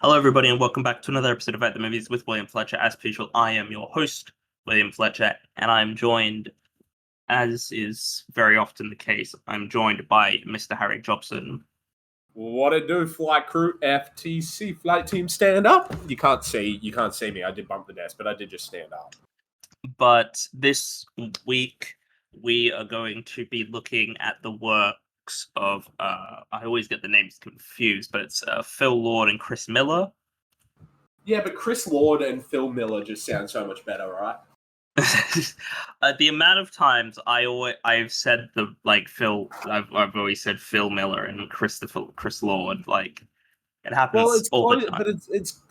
Hello, everybody, and welcome back to another episode of At the Movies with William Fletcher. As per usual, I am your host, William Fletcher, and I'm joined, as is very often the case, I'm joined by Mr. Harry Jobson. What it do, flight crew, FTC, flight team, stand up. You can't see me. I did bump the desk, but I did just stand up. But this week, we are going to be looking at the works of, I always get the names confused, but it's Phil Lord and Chris Miller. Yeah, but Chris Lord and Phil Miller just sound so much better, right? The amount of times I've said Phil, I've always said Phil Miller and Chris Lord. Like, it happens. Well, it's all close, the time. but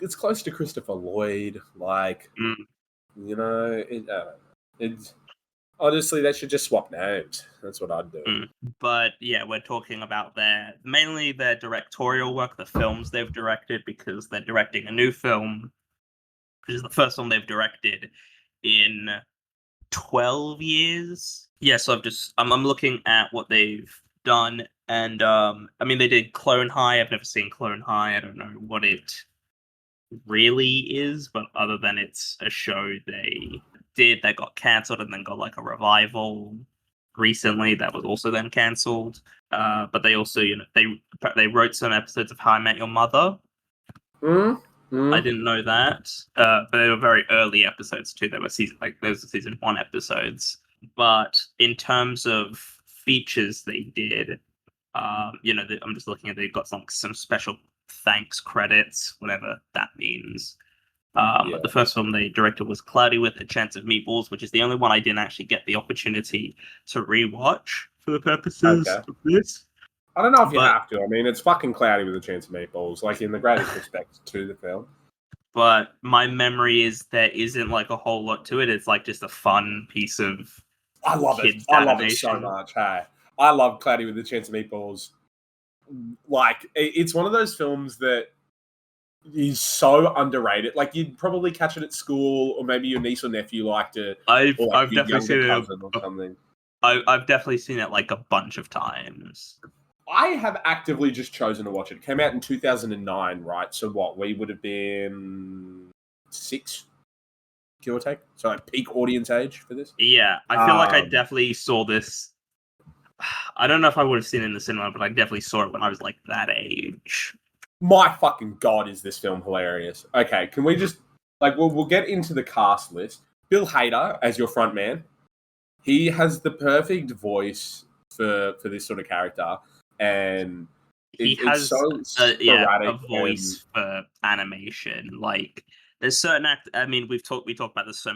it's close to Christopher Lloyd. Like, you know, it's honestly they should just swap names. That's what I'd do. But yeah, we're talking about mainly their directorial work, the films they've directed, because they're directing a new film, which is the first one they've directed in 12 years. Yeah, so I'm looking at what they've done, and I mean, they did Clone High. I've never seen Clone High. I don't know what it really is, but other than it's a show they did that got cancelled and then got like a revival recently that was also then cancelled. But they also, they wrote some episodes of How I Met Your Mother. I didn't know that, but they were very early episodes too. They were those were season 1 episodes. But in terms of features they did, I'm just looking at, they've got some special thanks credits, whatever that means. The first film they directed was Cloudy with a Chance of Meatballs, which is the only one I didn't actually get the opportunity to rewatch for the purposes of this. I don't know if you have to. I mean, it's fucking Cloudy with a Chance of Meatballs, like in the greatest respect to the film. But my memory is there isn't like a whole lot to it. It's like just a fun piece of I love it. I love it so much. Hey, I love Cloudy with a Chance of Meatballs. Like, it's one of those films that is so underrated. Like, you'd probably catch it at school, or maybe your niece or nephew liked it. I've definitely seen it or something. I've definitely seen it like a bunch of times. I have actively just chosen to watch it. It came out in 2009, right? So what? We would have been 6, give or take. So like peak audience age for this. Yeah, I feel like I definitely saw this. I don't know if I would have seen it in the cinema, but I definitely saw it when I was like that age. My fucking god, is this film hilarious? Okay, can we just we'll get into the cast list. Bill Hader as your front man. He has the perfect voice for this sort of character, and he has so a voice for animation. Like, there's certain I mean, we talk about this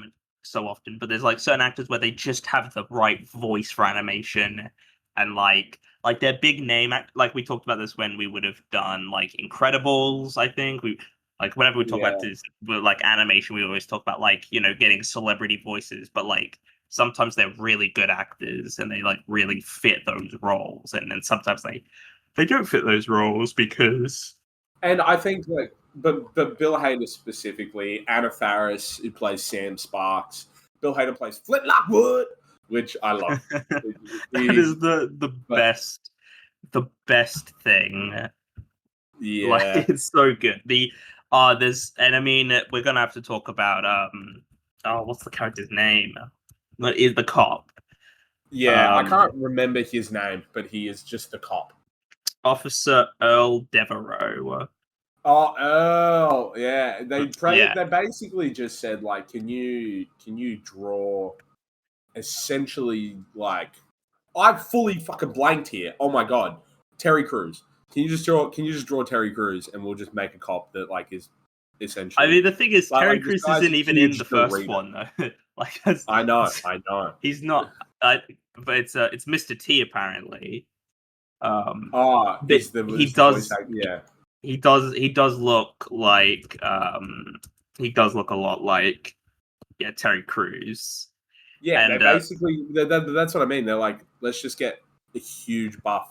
so often, but there's like certain actors where they just have the right voice for animation, and like their big name like we talked about this when we would have done like Incredibles. I think we like whenever we talk about this like animation, we always talk about like, getting celebrity voices, but like sometimes they're really good actors and they like really fit those roles, and then sometimes they don't fit those roles because. And I think but Bill Hader specifically, Anna Faris, who plays Sam Sparks. Bill Hader plays Flint Lockwood, which I love. That is the best thing. Yeah, like, it's so good. We're gonna have to talk about what's the character's name? Is the cop? Yeah, I can't remember his name, but he is just the cop. Officer Earl Devereaux. Oh, Earl, yeah. They basically just said, like, can you draw essentially, like, I've fully fucking blanked here. Oh my god. Terry Crews. Can you just draw Terry Crews, and we'll just make a cop that like is essentially. I mean, the thing is, Terry Crews isn't even in the first one though. Like, I know. He's not. But it's Mr. T apparently. He does look like he does look a lot like Terry Crews. Yeah, and basically that's what I mean. They're like, let's just get a huge buff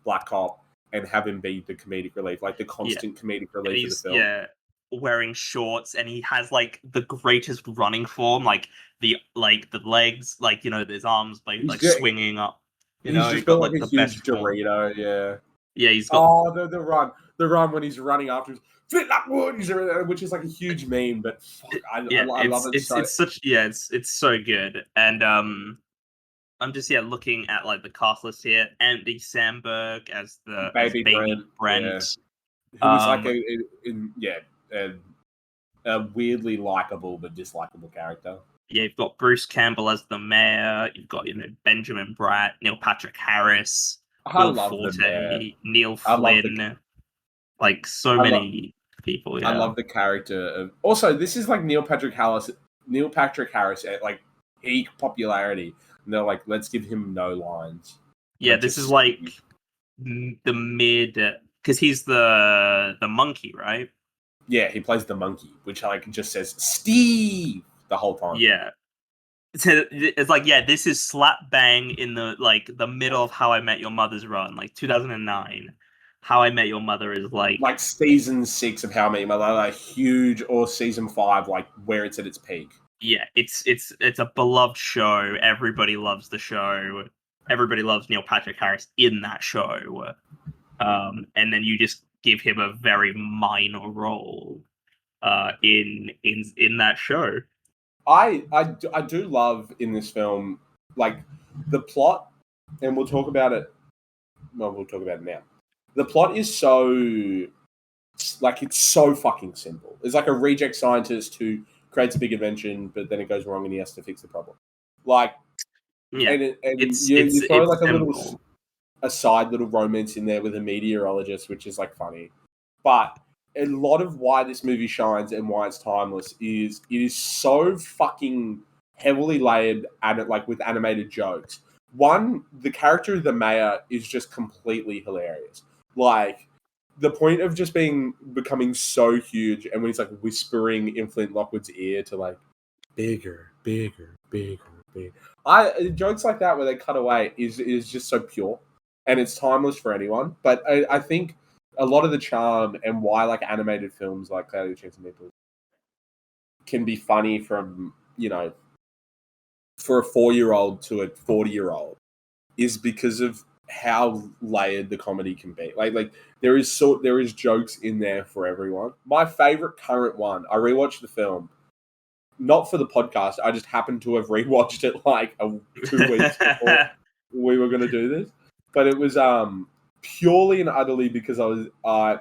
black cop and have him be the comedic relief, like the constant comedic relief of the film. Yeah, wearing shorts, and he has like the greatest running form, like the legs, like his arms like swinging up. He's just got like a huge Dorito. Yeah, he's got the run. the run when he's running after him. Flint Lockwood, which is like a huge meme, but fuck, I love it so. It's so good, and I'm just looking at like the cast list here. Andy Samberg as Baby Brent. Yeah. Who was like a weirdly likable but dislikable character. Yeah, you've got Bruce Campbell as the mayor. You've got Benjamin Bratt, Neil Patrick Harris, Will Forte, Neil Flynn. Like so many people. Yeah, I love the character of. Also, this is like Neil Patrick Harris at like peak popularity. And they're like, let's give him no lines. Yeah, this is like the mid, because he's the monkey, right? Yeah, he plays the monkey, which like just says Steve the whole time. Yeah, it's like this is slap bang in the middle of How I Met Your Mother's run, like 2009. How I Met Your Mother is like season 6 of How I Met Your Mother, like huge, or season 5, like where it's at its peak. Yeah, it's a beloved show. Everybody loves the show. Everybody loves Neil Patrick Harris in that show. And then you just give him a very minor role in that show. I do love in this film, like the plot, and we'll talk about it. Well, we'll talk about it now. The plot is so, like, it's so fucking simple. It's like a reject scientist who creates a big invention, but then it goes wrong and he has to fix the problem. Like, yeah, and you throw like a side little romance in there with a meteorologist, which is like funny. But a lot of why this movie shines and why it's timeless is it is so fucking heavily layered and like with animated jokes. One, the character of the mayor is just completely hilarious. Like the point of just becoming so huge, and when he's like whispering in Flint Lockwood's ear to like bigger, bigger, bigger, bigger. Jokes like that where they cut away is just so pure, and it's timeless for anyone. But I think a lot of the charm and why like animated films like Cloudy with a Chance of Meatballs can be funny from, for a 4-year-old to a 40-year-old is because of how layered the comedy can be. Like there is jokes in there for everyone. My favorite current one, I rewatched the film, not for the podcast. I just happened to have rewatched it like 2 weeks before we were going to do this. But it was purely and utterly because I was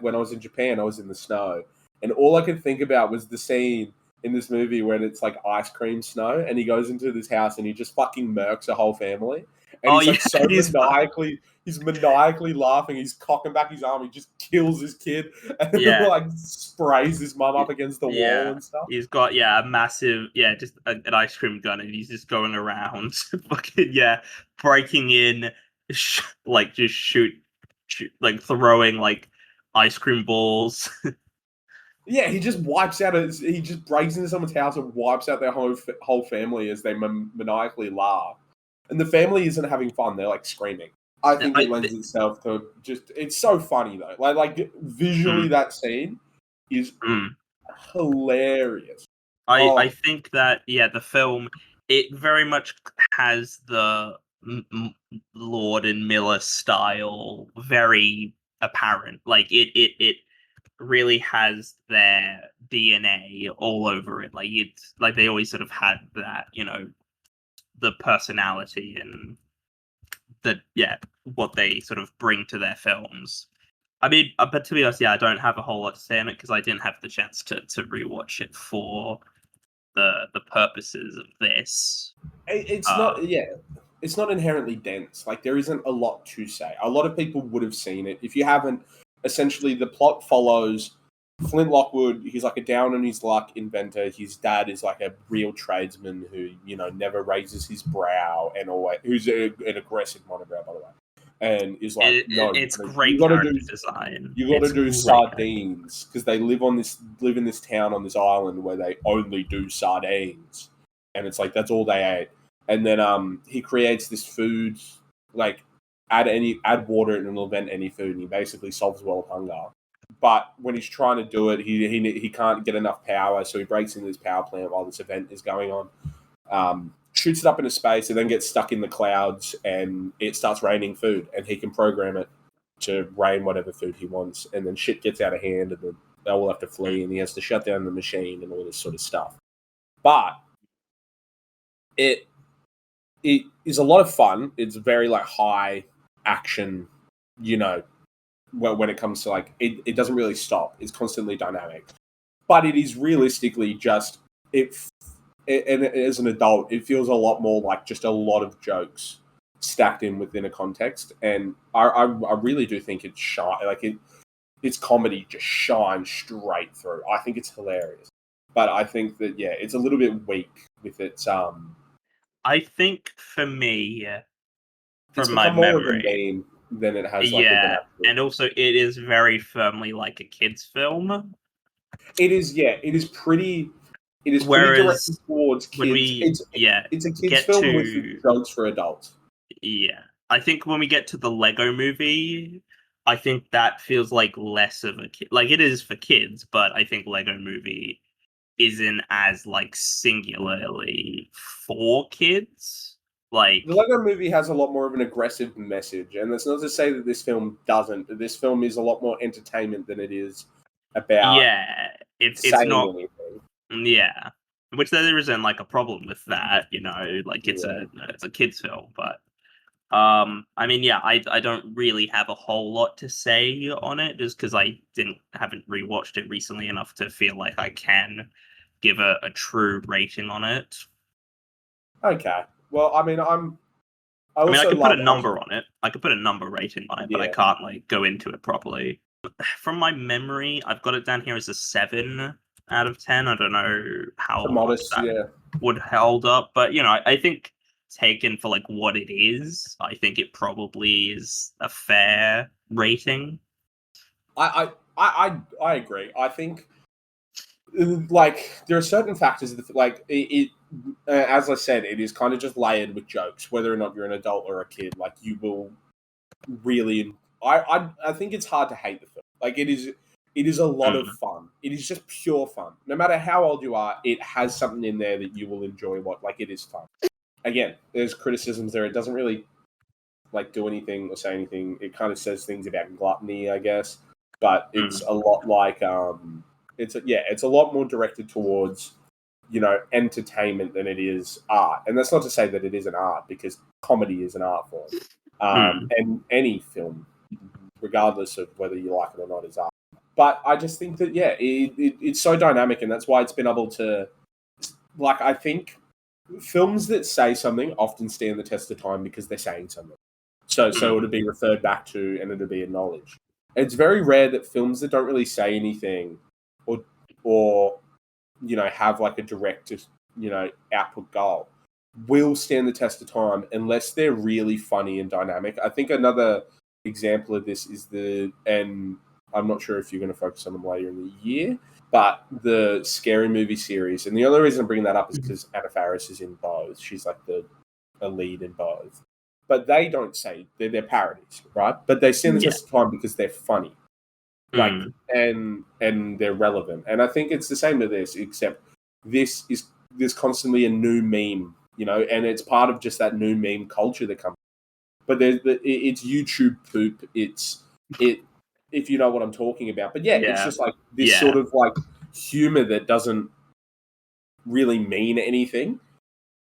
when I was in Japan, I was in the snow, and all I could think about was the scene in this movie when it's like ice cream snow, and he goes into this house and he just fucking murks a whole family. And he's maniacally laughing. He's cocking back his arm. He just kills his kid and like sprays his mum up against the wall and stuff. He's got a massive just an ice cream gun, and he's just going around fucking breaking in, like just shoot like throwing like ice cream balls. Yeah, he just he just breaks into someone's house and wipes out their whole family as they maniacally laugh. And the family isn't having fun. They're like screaming. I think it lends itself to it's so funny though. Like visually that scene is hilarious. I think that, the film, it very much has the Lord and Miller style very apparent. Like it really has their DNA all over it. Like it's like they always sort of had that, the personality and what they sort of bring to their films. I mean, but to be honest, I don't have a whole lot to say on it because I didn't have the chance to rewatch it for the purposes of this. It's not inherently dense. Like there isn't a lot to say. A lot of people would have seen it. If you haven't, essentially the plot follows Flint Lockwood. He's like a down on his luck inventor. His dad is like a real tradesman who, never raises his brow and always, who's an aggressive monobrow, by the way. And is like, it's great character design. You got to do sardines because they live in this town on this island where they only do sardines, and it's like that's all they ate. And then he creates this food, like add water and it'll invent any food, and he basically solves world hunger. But when he's trying to do it, he can't get enough power, so he breaks into this power plant while this event is going on. Shoots it up into space and then gets stuck in the clouds, and it starts raining food, and he can program it to rain whatever food he wants, and then shit gets out of hand, and then they all have to flee, and he has to shut down the machine and all this sort of stuff. But it is a lot of fun. It's very like high action, when it comes to like it doesn't really stop. It's constantly dynamic, but it is realistically just and as an adult, it feels a lot more like just a lot of jokes stacked in within a context. And I really do think its comedy just shines straight through. I think it's hilarious, but I think that it's a little bit weak with its. I think for me, it's from my become more of a memory, meme than it has like an actual. and also it is very firmly like a kids' film. It is, it is pretty. It is pretty directed towards kids. When we it's a kids' film with jokes for adults. Yeah, I think when we get to the Lego Movie, I think that feels like less of a kid. Like it is for kids, but I think Lego Movie isn't as like singularly for kids. Like the Lego Movie has a lot more of an aggressive message, and that's not to say that this film doesn't. This film is a lot more entertainment than it is about. It's not anything. Yeah, which there isn't like a problem with that, like it's a kids film, but I mean, I don't really have a whole lot to say on it, just because I haven't rewatched it recently enough to feel like I can give a true rating on it. Okay, well, I mean, I could put a number on it. I could put a number rating on it, but I Yeah. can't like go into it properly. From my memory, I've got it down here as a 7 out of 10. I don't know how much that would hold up, but I think taken for like what it is, I think it probably is a fair rating. I agree. I think like there are certain factors that like it as I said, it is kind of just layered with jokes, whether or not you're an adult or a kid. Like you will really, I think it's hard to hate the film. Like it is a lot of fun. It is just pure fun. No matter how old you are, it has something in there that you will enjoy. Like it is fun. Again, there's criticisms there. It doesn't really like do anything or say anything. It kind of says things about gluttony, I guess. But it's a lot like it's a lot more directed towards entertainment than it is art. And that's not to say that it isn't art, because comedy is an art form. And any film, regardless of whether you like it or not, is art. But I just think that it's so dynamic, and that's why it's been able to, like, I think films that say something often stand the test of time because they're saying something. So it'll be referred back to and it'll be acknowledged. It's very rare that films that don't really say anything or have like a direct output goal will stand the test of time unless they're really funny and dynamic. I think another example of this is and I'm not sure if you're going to focus on them later in the year, but the Scary Movie series. And the only reason I'm bringing that up is because Anna Faris is in both. She's like a lead in both. But they don't say they're parodies, right? But they stand the test of time because they're funny, like and they're relevant. And I think it's the same with this, except there's constantly a new meme, and it's part of just that new meme culture that comes. But it's YouTube poop. It's if you know what I'm talking about. But it's just like this sort of like humor that doesn't really mean anything,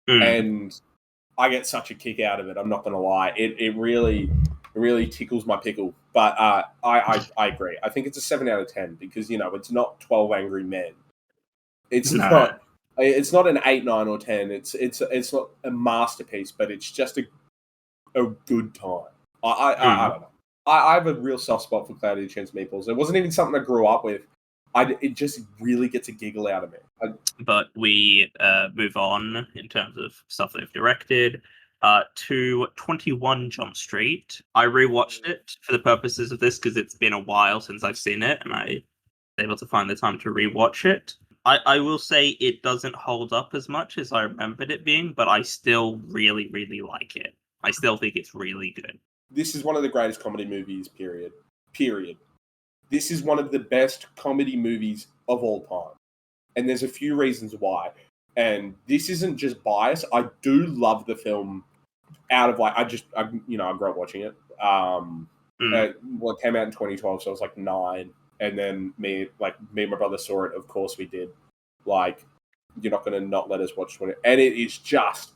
and I get such a kick out of it. I'm not going to lie. It really tickles my pickle. But I agree. I think it's a 7 out of 10 because it's not 12 Angry Men. It's not. It's not an 8, 9, or 10. It's not a masterpiece, but it's just a good time. I don't know. I have a real soft spot for Cloudy Chance Meatballs. It wasn't even something I grew up with. It just really gets a giggle out of me. But we move on in terms of stuff they've directed to 21 Jump Street. I rewatched it for the purposes of this because it's been a while since I've seen it, and I was able to find the time to rewatch it. I will say it doesn't hold up as much as I remembered it being, but I still really, really like it. I still think it's really good. This is one of the greatest comedy movies, period. This is one of the best comedy movies of all time. And there's a few reasons why. And this isn't just bias. I do love the film out of like, I grew up watching it. Well, it came out in 2012, so I was like 9. And then me and my brother saw it. Of course we did. Like, you're not going to not let us watch 20. And it is just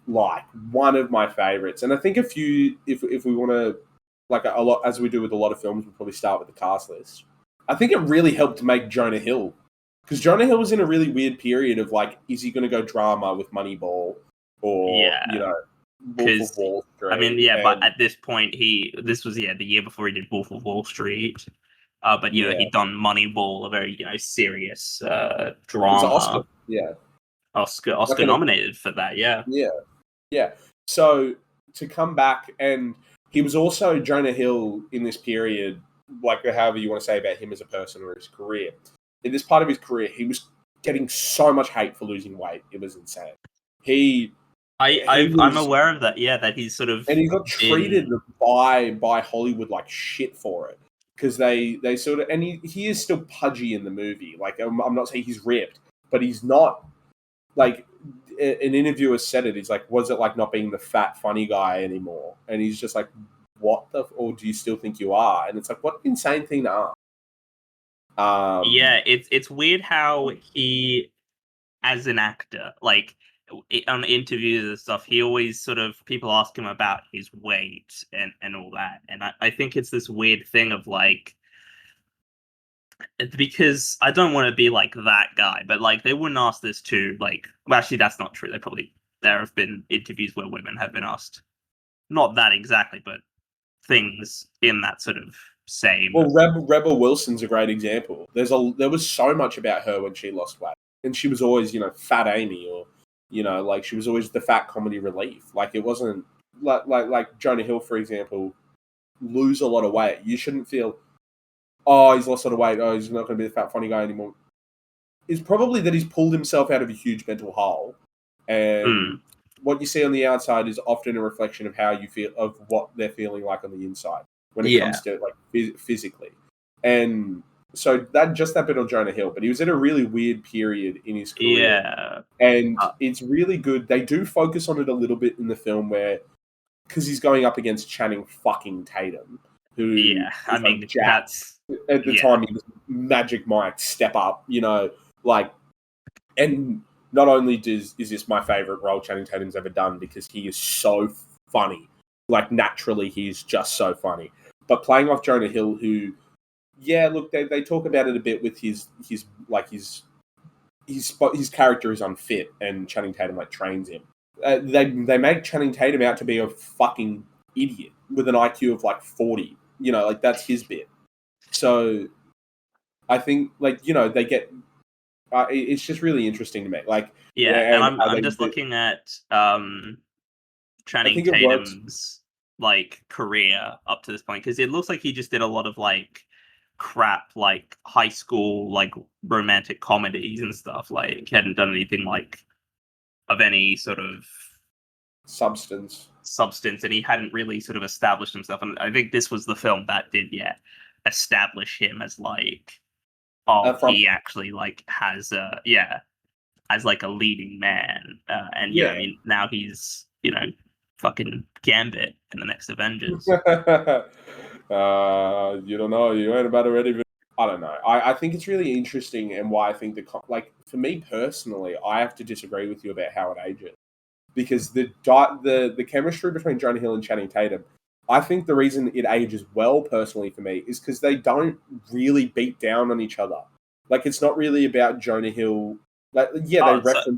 like one of my favorites. And I think if we want to, like a lot, as we do with a lot of films, we'll probably start with the cast list. I think it really helped to make Jonah Hill, because Jonah Hill was in a really weird period of like, is he going to go drama with Moneyball or, Wolf of Wall Street? I mean, but at this point, this was the year before he did Wolf of Wall Street. But he'd done Moneyball, a very serious drama. Oscar, Oscar nominated for that. Yeah. So to come back, and he was also Jonah Hill in this period, like however you want to say about him as a person or his career. In this part of his career, he was getting so much hate for losing weight. It was insane. I'm aware of that. Yeah, that he's sort of, and he got treated by Hollywood like shit for it, because they sort of, and he is still pudgy in the movie. Like, I'm not saying he's ripped, but he's not, like, an interviewer said it. He's like, was it like not being the fat funny guy anymore? And he's just like, what the, or do you still think you are? And it's like, what an insane thing to ask. It's weird how he, as an actor, like on interviews and stuff, he always sort of, people ask him about his weight and all that, and I think it's this weird thing of like, because I don't want to be like that guy, but like they wouldn't ask this to, like, well, actually that's not true. There have been interviews where women have been asked, not that exactly, but things in that sort of same. Well, Rebel Wilson's a great example. There was so much about her when she lost weight, and she was always, Fat Amy, or like she was always the fat comedy relief. Like, it wasn't like Jonah Hill, for example, lose a lot of weight. You shouldn't feel, oh, he's lost a lot of weight, oh, he's not going to be the fat funny guy anymore. It's probably that he's pulled himself out of a huge mental hole, and what you see on the outside is often a reflection of how you feel, of what they're feeling like on the inside when it comes to like physically. And so that bit on Jonah Hill, but he was in a really weird period in his career, and it's really good. They do focus on it a little bit in the film, where, because he's going up against Channing fucking Tatum, who I mean, like that's at the time he was Magic Mike, step up, like, and not only is this my favorite role Channing Tatum's ever done, because he is so funny, like naturally he's just so funny, but playing off Jonah Hill, who, look, they talk about it a bit with his character is unfit, and Channing Tatum like trains him. They make Channing Tatum out to be a fucking idiot with an IQ of like 40. Like, that's his bit. So I think, like, they get. It's just really interesting to me. Like, and I'm just looking at Channing Tatum's like career up to this point, because it looks like he just did a lot of like crap, like high school, like romantic comedies and stuff. Like, he hadn't done anything like of any sort of substance, and he hadn't really sort of established himself. And I think this was the film that did establish him as like, he actually like has as like a leading man, and I mean, now he's fucking Gambit in the next Avengers. You don't know, you ain't about to ready. I don't know. I think it's really interesting, and why I think like, for me personally, I have to disagree with you about how it ages, because the chemistry between Jonah Hill and Channing Tatum, I think the reason it ages well personally for me is because they don't really beat down on each other. Like, it's not really about Jonah Hill. Like, they reference it.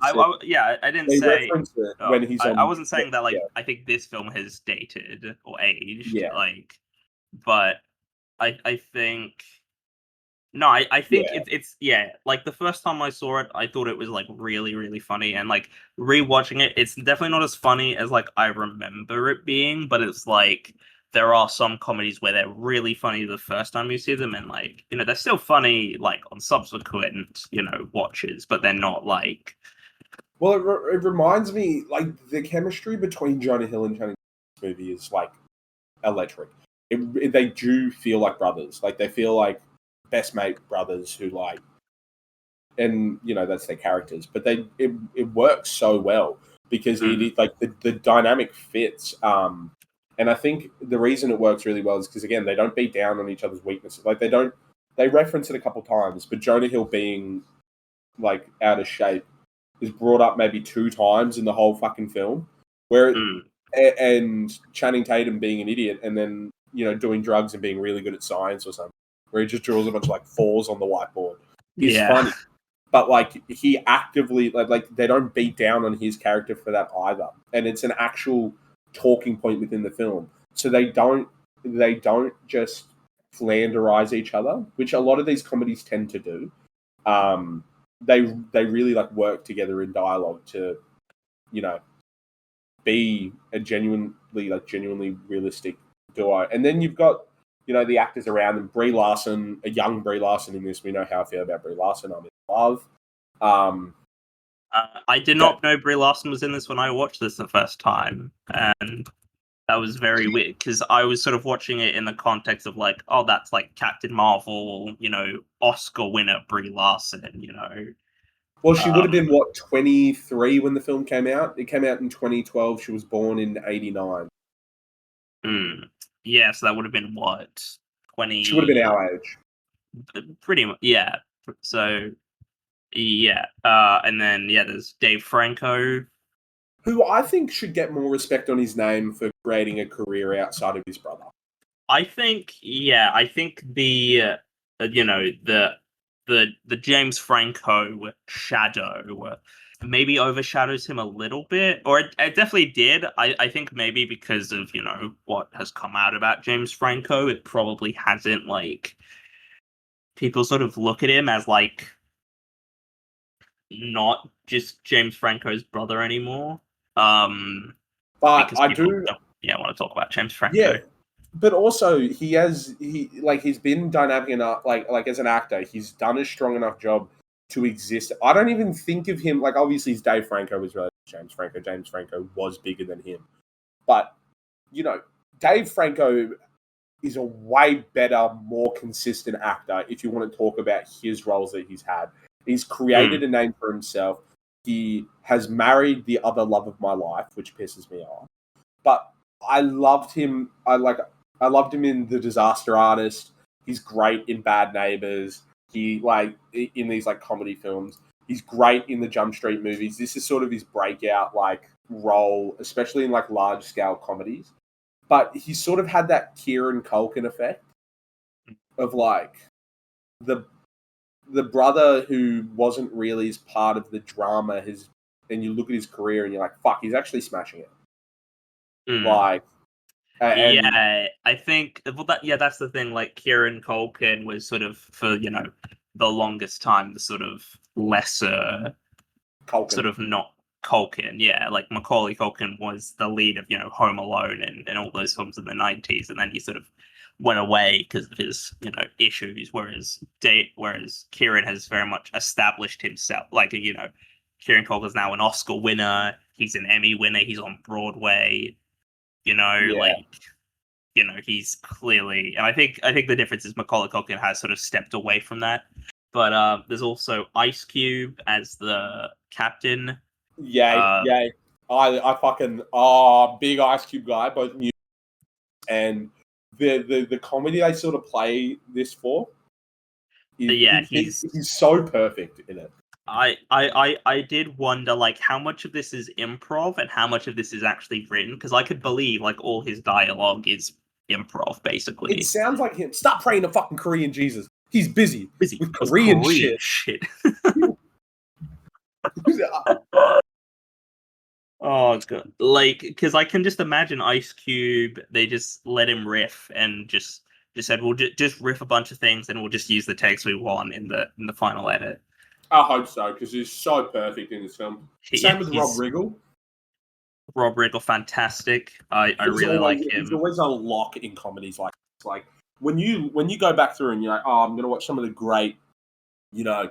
I didn't say when he's on. I wasn't saying that, like, I think this film has dated or aged. Like, but I think. No, I think it's like, the first time I saw it, I thought it was like really, really funny, and like rewatching it, it's definitely not as funny as like I remember it being, but it's like, there are some comedies where they're really funny the first time you see them, and like, they're still funny like on subsequent, watches, but they're not like. Well, it reminds me, like, the chemistry between Jonah Hill and Channing Tatum's movie is like electric. They do feel like brothers. Like, they feel like best mate brothers who, like, and that's their characters, but it works so well, because it like the dynamic fits. And I think the reason it works really well is because, again, they don't beat down on each other's weaknesses. Like, they reference it a couple times, but Jonah Hill being, like, out of shape is brought up maybe 2 times in the whole fucking film. And Channing Tatum being an idiot and then, doing drugs and being really good at science or something, where he just draws a bunch of, like, 4s on the whiteboard. He's funny. But, like, he actively, like, they don't beat down on his character for that either. And it's an actual talking point within the film. So they don't just flanderize each other, which a lot of these comedies tend to do. They really, like, work together in dialogue to, be a genuinely realistic duo. And then you've got, the actors around them. Brie Larson, a young Brie Larson in this. We know how I feel about Brie Larson. I'm in love. I did not know Brie Larson was in this when I watched this the first time, and that was very weird because I was sort of watching it in the context of like, oh, that's like Captain Marvel, Oscar winner Brie Larson, Well, she would have been, 23 when the film came out? It came out in 2012. She was born in 89. Yeah, so that would have been what? 20... She would have been our age. Pretty much, yeah. So, yeah. And then, there's Dave Franco. Who I think should get more respect on his name for creating a career outside of his brother. I think the James Franco shadow maybe overshadows him a little bit, or it definitely did. I think maybe because of what has come out about James Franco, it probably hasn't, like, people sort of look at him as like not just James Franco's brother anymore. But I do want to talk about James Franco. Yeah. But also, he's been dynamic enough, like as an actor, he's done a strong enough job to exist. I don't even think of him, like, obviously Dave Franco was related to James Franco. James Franco was bigger than him. But, Dave Franco is a way better, more consistent actor if you want to talk about his roles that he's had. He's created a name for himself. He has married the other love of my life, which pisses me off. But I loved him. I loved him in The Disaster Artist. He's great in Bad Neighbors. He, like, in these, like, comedy films. He's great in the Jump Street movies. This is sort of his breakout, like, role, especially in, like, large scale comedies. But he sort of had that Kieran Culkin effect of, like, the brother who wasn't really as part of the drama. And you look at his career and you're like, fuck, he's actually smashing it. Like, I think that's the thing. Like, Kieran Culkin was sort of, for the longest time, the sort of lesser Culkin. sort of not Culkin. Yeah, like Macaulay Culkin was the lead of Home Alone and all those films in the 90s, and then he sort of went away because of his issues. Whereas Kieran has very much established himself. Like, Kieran Culkin's now an Oscar winner. He's an Emmy winner. He's on Broadway. He's clearly, and I think the difference is Macaulay Culkin has sort of stepped away from that. But there's also Ice Cube as the captain. Yay. I fucking big Ice Cube guy, both music and the comedy they sort of play this for. He's so perfect in it. I did wonder, like, how much of this is improv and how much of this is actually written, because I could believe, like, all his dialogue is improv, basically. It sounds like him. Stop praying to fucking Korean Jesus. He's busy with Korean shit. Oh, it's good. Like, because I can just imagine Ice Cube, they just let him riff and just said, we'll just riff a bunch of things and we'll just use the takes we want in the final edit. I hope so, because he's so perfect in this film. Same with Rob Riggle. Rob Riggle, fantastic. I really like him. He's always a lock in comedies like this. Like, when you go back through and you're like, oh, I'm going to watch some of the great,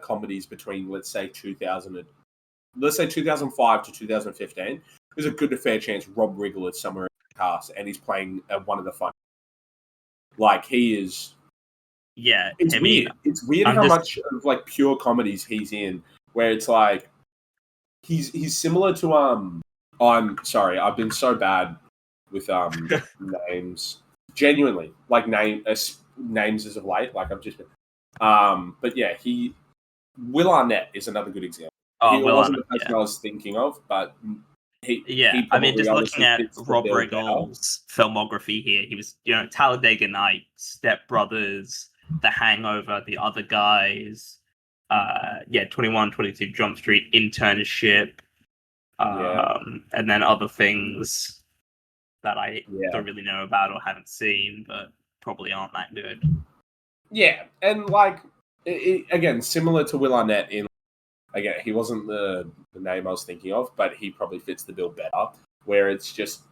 comedies between, let's say 2005 to 2015, there's a good fair chance Rob Riggle is somewhere in the cast and he's playing one of the fun. Like, he is. Yeah, it's weird how much of, like, pure comedies he's in, where it's like he's similar to I'm sorry, I've been so bad with names. Genuinely, like names as of late. Like I've just been. But yeah, Will Arnett is another good example. He Will wasn't Arnett, the person I was thinking of, but he I mean, probably just looking honestly at fits the Rob bill better. Riggle's filmography here, he was, Talladega Nights, Step Brothers, The Hangover, The Other Guys, 21, 22 Jump Street, Internship, and then other things that I don't really know about or haven't seen, but probably aren't that good. Yeah, and like again, similar to Will Arnett again, he wasn't the name I was thinking of, but he probably fits the bill better. Where it's just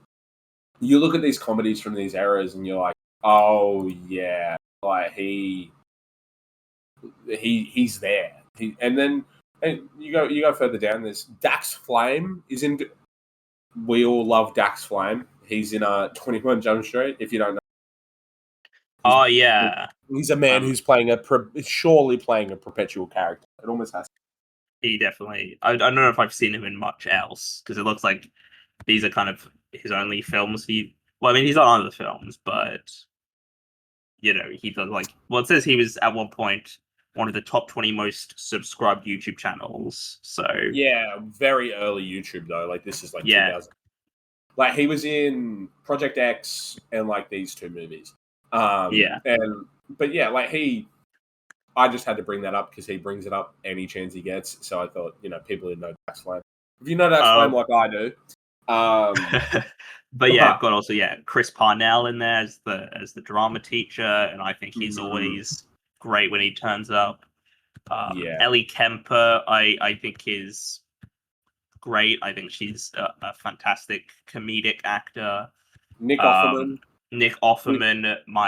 you look at these comedies from these eras and you're like, oh yeah, like he's there. And you go further down. There's Dax Flame is in. We all love Dax Flame. He's in 21 Jump Street. If you don't know. Oh yeah, he's a man who's surely playing a perpetual character. It almost has. He definitely. I don't know if I've seen him in much else because it looks like these are kind of his only films. Well, I mean, he's on other films, but he does like. Well, it says he was at one point one of the top 20 most subscribed YouTube channels. So yeah, very early YouTube though. Like this is like 2000. Like he was in Project X and like these two movies. But yeah, like I just had to bring that up because he brings it up any chance he gets. So I thought, people who know Dax Flame. If you know Dax Flame like I do. But yeah, I've got also Chris Parnell in there as the drama teacher, and I think he's always great when he turns up. Ellie Kemper, I think is great. I think she's a fantastic comedic actor. Nick Offerman. He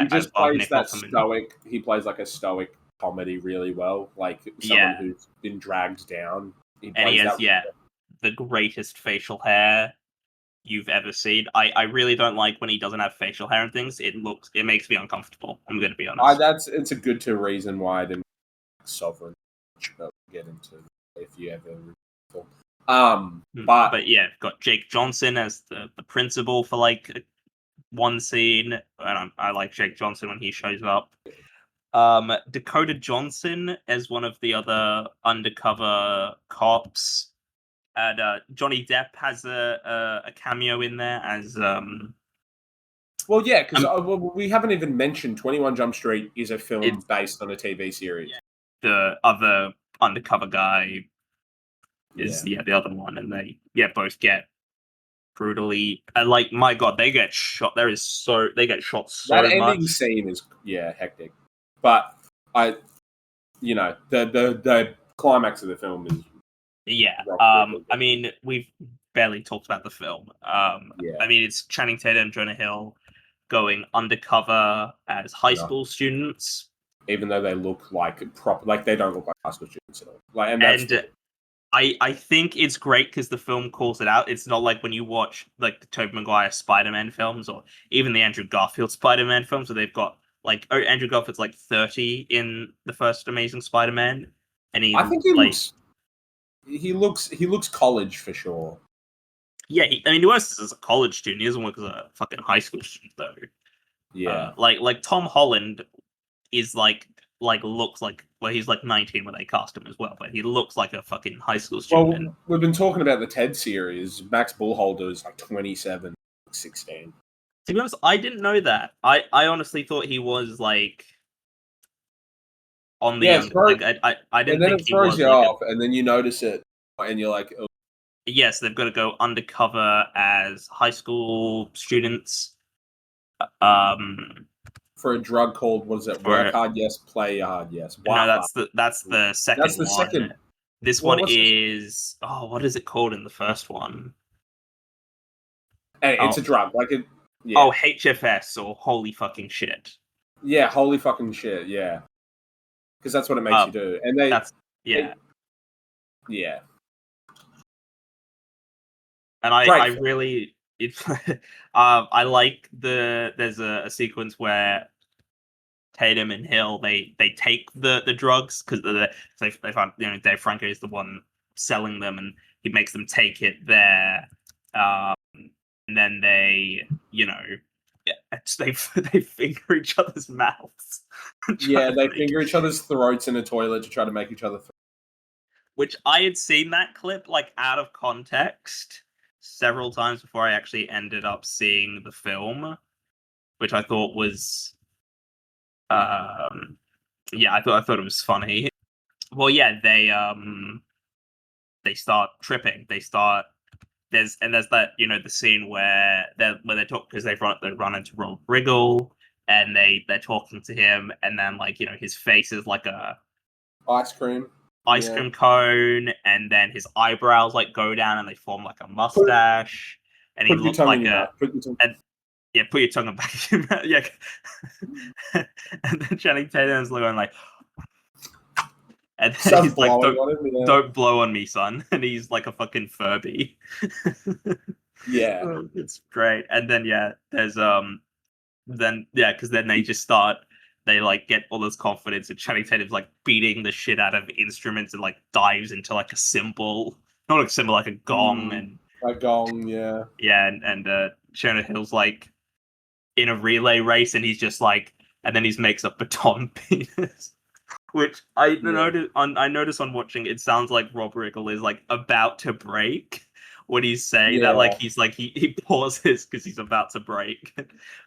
just plays that stoic. He plays like a stoic comedy really well, like someone who's been dragged down. He has the greatest facial hair you've ever seen. I really don't like when he doesn't have facial hair and things. It makes me uncomfortable. I'm going to be honest. It's a good reason why I didn't Sovereign get into if you ever. But yeah, got Jake Johnson as the principal for like one scene, and I like Jake Johnson when he shows up. Dakota Johnson as one of the other undercover cops, and Johnny Depp has a cameo in there as. Well, yeah, because we haven't even mentioned 21 Jump Street is a film based on a TV series. The other undercover guy is the other one, and they both get brutally, and like my god, they get shot. They get shot so much. That ending scene is hectic, but the climax of the film is I mean, we've barely talked about the film. I mean, it's Channing Tatum and Jonah Hill going undercover as high school students, even though they look like they don't look like high school students at all. I think it's great because the film calls it out. It's not like when you watch like the Tobey Maguire Spider-Man films or even the Andrew Garfield Spider-Man films where they've got like Andrew Garfield's like 30 in the first Amazing Spider-Man, and I think he looks college for sure. Yeah, he works as a college student. He doesn't work as a fucking high school student though. Yeah, like Tom Holland is looks like, well, he's like 19 when they cast him as well, but he looks like a fucking high school student. Well, we've been talking about the Ted series. Max Bullholder is like 27, 16. To be honest, I didn't know that. I honestly thought he was like on the young. I didn't think he was. And then it throws you off, and then you notice it, and you're like, oh. Yes, they've got to go undercover as high school students. For a drug called, what is it? Work hard, yes. Play hard, yes. No, that's the second. That's the second. This one is what is it called in the first one? Hey, it's a drug, like it. Yeah. Oh, HFS or holy fucking shit. Yeah, holy fucking shit. Yeah, because that's what it makes you do, and yeah. And I really I like there's a sequence where Tatum and Hill they take the drugs because they find Dave Franco is the one selling them, and he makes them take it there. and then they, they finger each other's mouths. Yeah, they finger each other's throats in a toilet to try to make each other. Which I had seen that clip like out of context several times before I actually ended up seeing the film, which I thought was, yeah, I thought it was funny. Well, yeah, they start tripping. There's that the scene where they talk because they run into Rob Riggle and they're talking to him and then his face is like a ice cream cone and then his eyebrows go down and they form like a mustache and he looks like yeah, put your tongue back in your mouth. Yeah. And then Channing Tatum is going like and then he's like, don't blow on me, son. And he's like a fucking Furby. Yeah. It's great. And then there's because then they just start they get all this confidence and Channing Tatum's beating the shit out of instruments and dives into a cymbal. Not a cymbal, like a gong and a gong, yeah. Yeah, and Jonah Hill's in a relay race and he's just and then he makes a baton penis. Which I noticed on watching, it sounds like Rob Riggle is about to break when he's saying that. He's he pauses because he's about to break.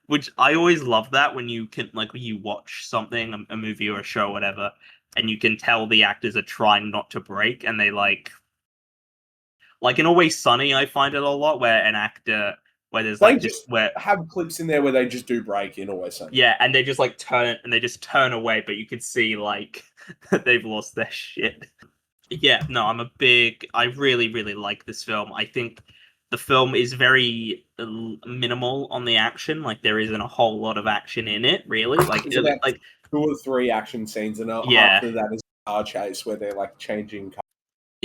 Which I always love that when you can when you watch something, a movie or a show, or whatever, and you can tell the actors are trying not to break, and they in Always Sunny, I find it a lot where an actor. Where there's where have clips in there where they just do break in Always Sunny. Yeah, and they just turn away, but you can see they've lost their shit. Yeah, no, I really, really like this film. I think the film is very minimal on the action. There isn't a whole lot of action in it, really. It's about 2 or 3 action scenes, and after that is a car chase where they're changing cars.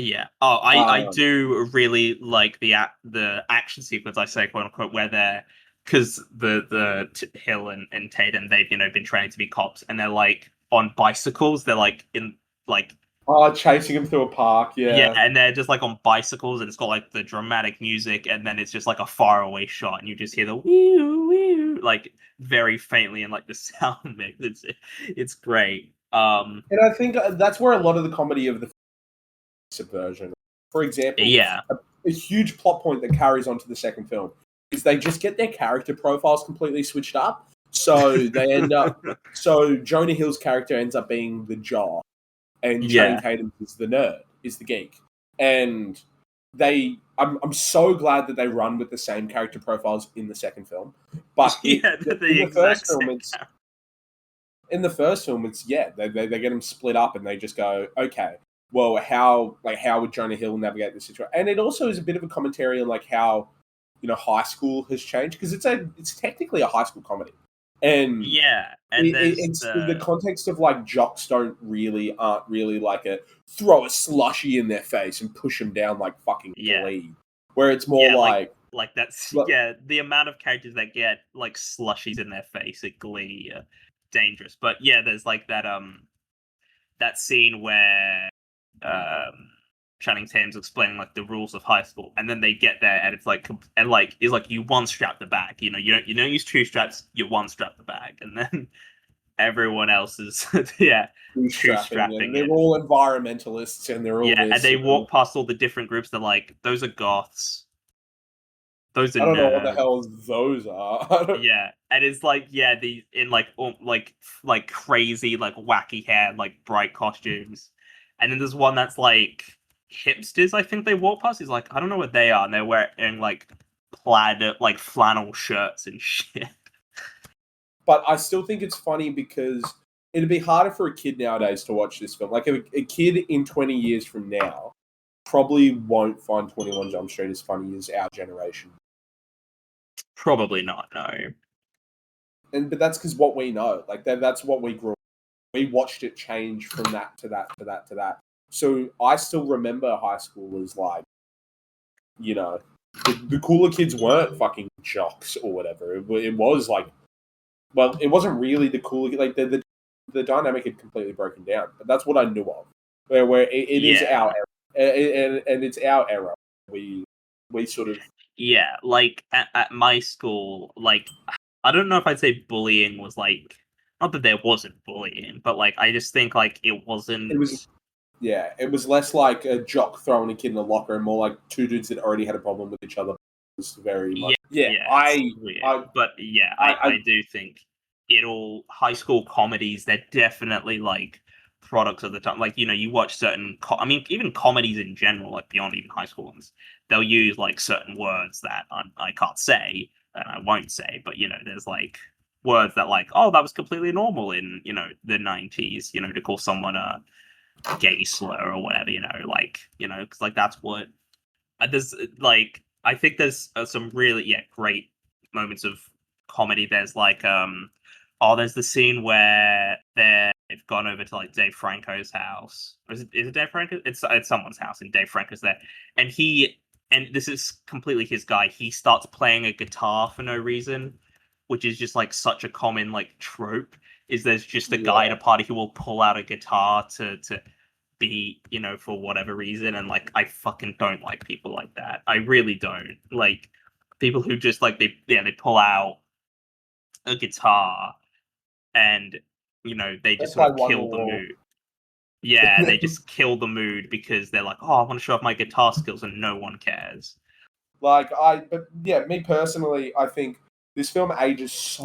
Yeah. Oh, I do really like the action sequence. I say, quote unquote, where they're because the Hill and Tatum they've been training to be cops and they're on bicycles. They're in chasing him through a park. Yeah, and they're just on bicycles and it's got the dramatic music and then it's just a faraway shot and you just hear the wee very faintly and the sound mix. It's great. And I think that's where a lot of the comedy of the subversion. For example, a huge plot point that carries on to the second film is they just get their character profiles completely switched up. So they end up. So Jonah Hill's character ends up being the jock, and Channing Tatum is the nerd, is the geek, and I'm so glad that they run with the same character profiles in the second film. But in the first film, it's they get them split up and they just go, okay, well, how would Jonah Hill navigate this situation? And it also is a bit of a commentary on how high school has changed because it's technically a high school comedy, and it's the context of jocks aren't really a throw a slushy in their face and push them down like fucking Glee, where it's more that's the amount of characters that get slushies in their face at Glee, dangerous. But there's that scene where Channing Tatum's explaining the rules of high school, and then they get there, and it's you one strap the bag. You don't use 2 straps. You one strap the bag, and then everyone else is two strapping. They're all environmentalists, and they're all and they walk past all the different groups. They're those are goths. Those are I don't know what the hell those are. And it's the in crazy wacky hair, bright costumes. And then there's one that's hipsters, I think they walk past. He's I don't know what they are. And they're wearing plaid, flannel shirts and shit. But I still think it's funny because it'd be harder for a kid nowadays to watch this film. A kid in 20 years from now probably won't find 21 Jump Street as funny as our generation. Probably not, no. But that's because what we know. That's what we grew up. We watched it change from that to that to that to that. So I still remember high school as the cooler kids weren't fucking jocks or whatever. It was it wasn't really the cooler. The dynamic had completely broken down. But that's what I knew of. Where it is our era, and it's our era. We sort of Yeah, like at my school, like I don't know if I'd say bullying was like not that there wasn't bullying, but like I just think like it wasn't. It was it was less like a jock throwing a kid in the locker and more like two dudes that already had a problem with each other. It was very much It's weird, but yeah, I do think high school comedies. They're definitely like products of the time. Like you watch certain. I mean, even comedies in general, like beyond even high school ones, they'll use like certain words that I can't say and I won't say. But there's like words that like, oh, that was completely normal in the 90s. To call someone a gay slur or whatever. Because like that's what there's like I think there's some really great moments of comedy. There's like there's the scene where they've gone over to like Dave Franco's house. Is it Dave Franco? It's someone's house and Dave Franco's there, and this is completely his guy. He starts playing a guitar for no reason, which is just like such a common like trope. Is there's just a guy at a party who will pull out a guitar to be, for whatever reason. And like, I fucking don't like people like that. I really don't like people who just like, they pull out a guitar and, they just sort of kill the mood. Yeah. And they just kill the mood because they're like, oh, I want to show off my guitar skills and no one cares. Me personally, I think this film ages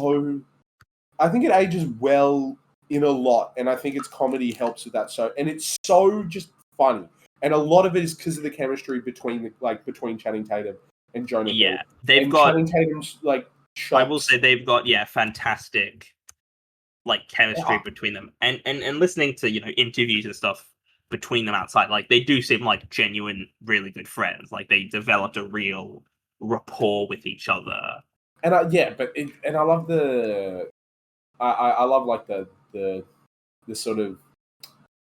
I think it ages well in a lot, and I think its comedy helps with that. And it's so just funny, and a lot of it is because of the chemistry between Channing Tatum and Jonah Hill. Yeah, they've got Channing Tatum's like shots. I will say they've got fantastic like chemistry between them, and listening to interviews and stuff between them outside, like they do seem like genuine, really good friends. Like they developed a real rapport with each other. And I love I love like the sort of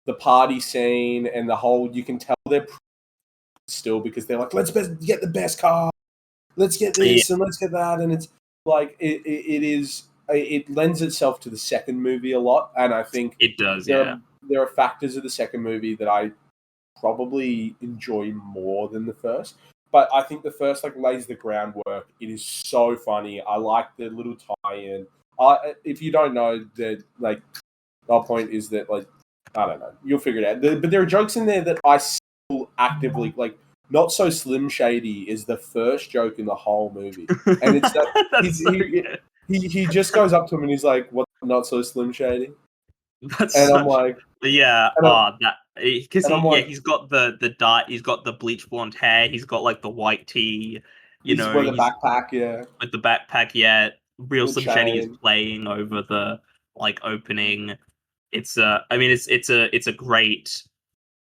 the party scene and the whole. You can tell they're still because they're like, let's get the best car, let's get this and let's get that, and it's like it lends itself to the second movie a lot, and I think it does. There are factors of the second movie that I probably enjoy more than the first. But I think the first like lays the groundwork. It is so funny. I like the little tie-in. If you don't know, that like our point is that like I don't know, you'll figure it out. But there are jokes in there that I still actively like. Not So Slim Shady is the first joke in the whole movie, and it's that he just goes up to him and he's like, "What? Not so Slim Shady?" I'm like, yeah, because he's got the dye, he's got the bleach blonde hair, he's got like the white tee, with the backpack, with the backpack, real Slim Shady is playing over the like opening. It's it's a great.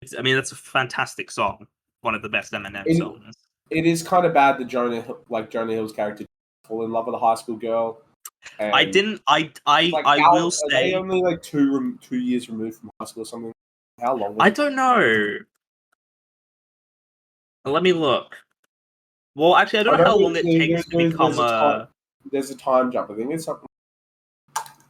That's a fantastic song. One of the best Eminem songs. It is kind of bad that Jonah Hill's character fall in love with a high school girl. I didn't. I will say, are they only like 2 years removed from high school or something? How long? I don't know. Let me look. Well, actually, I don't know how long it takes to become a. There's a time jump. I think it's something.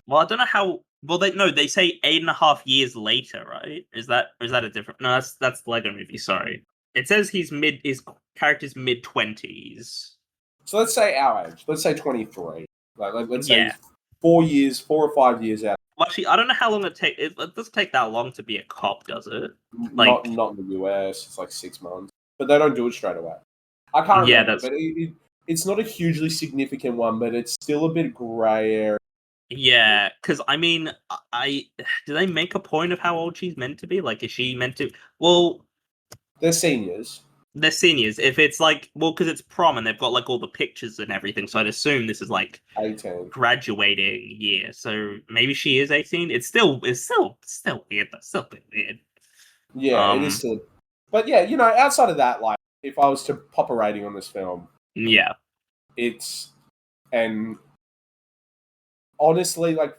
Well, I don't know how. Well, they say 8.5 years later, right? Is that a different? No, that's Lego Movie. Sorry, it says his character's mid-20s. So let's say our age. Let's say 23. Let's say 4 or 5 years out. Well, actually, I don't know how long it takes. It doesn't take that long to be a cop, does it? Like not in the US. It's like 6 months, but they don't do it straight away. I can't remember, but it's not a hugely significant one, but it's still a bit grey area. Yeah, because I mean, do they make a point of how old she's meant to be? Like, is she meant to? Well, they're seniors. They're seniors. If it's like, because it's prom and they've got like all the pictures and everything, so I'd assume this is like 18 graduating year. So maybe she is 18. It's still weird. That's still a bit weird. Yeah, it is still. But yeah, outside of that, like, if I was to pop a rating on this film, and honestly, like,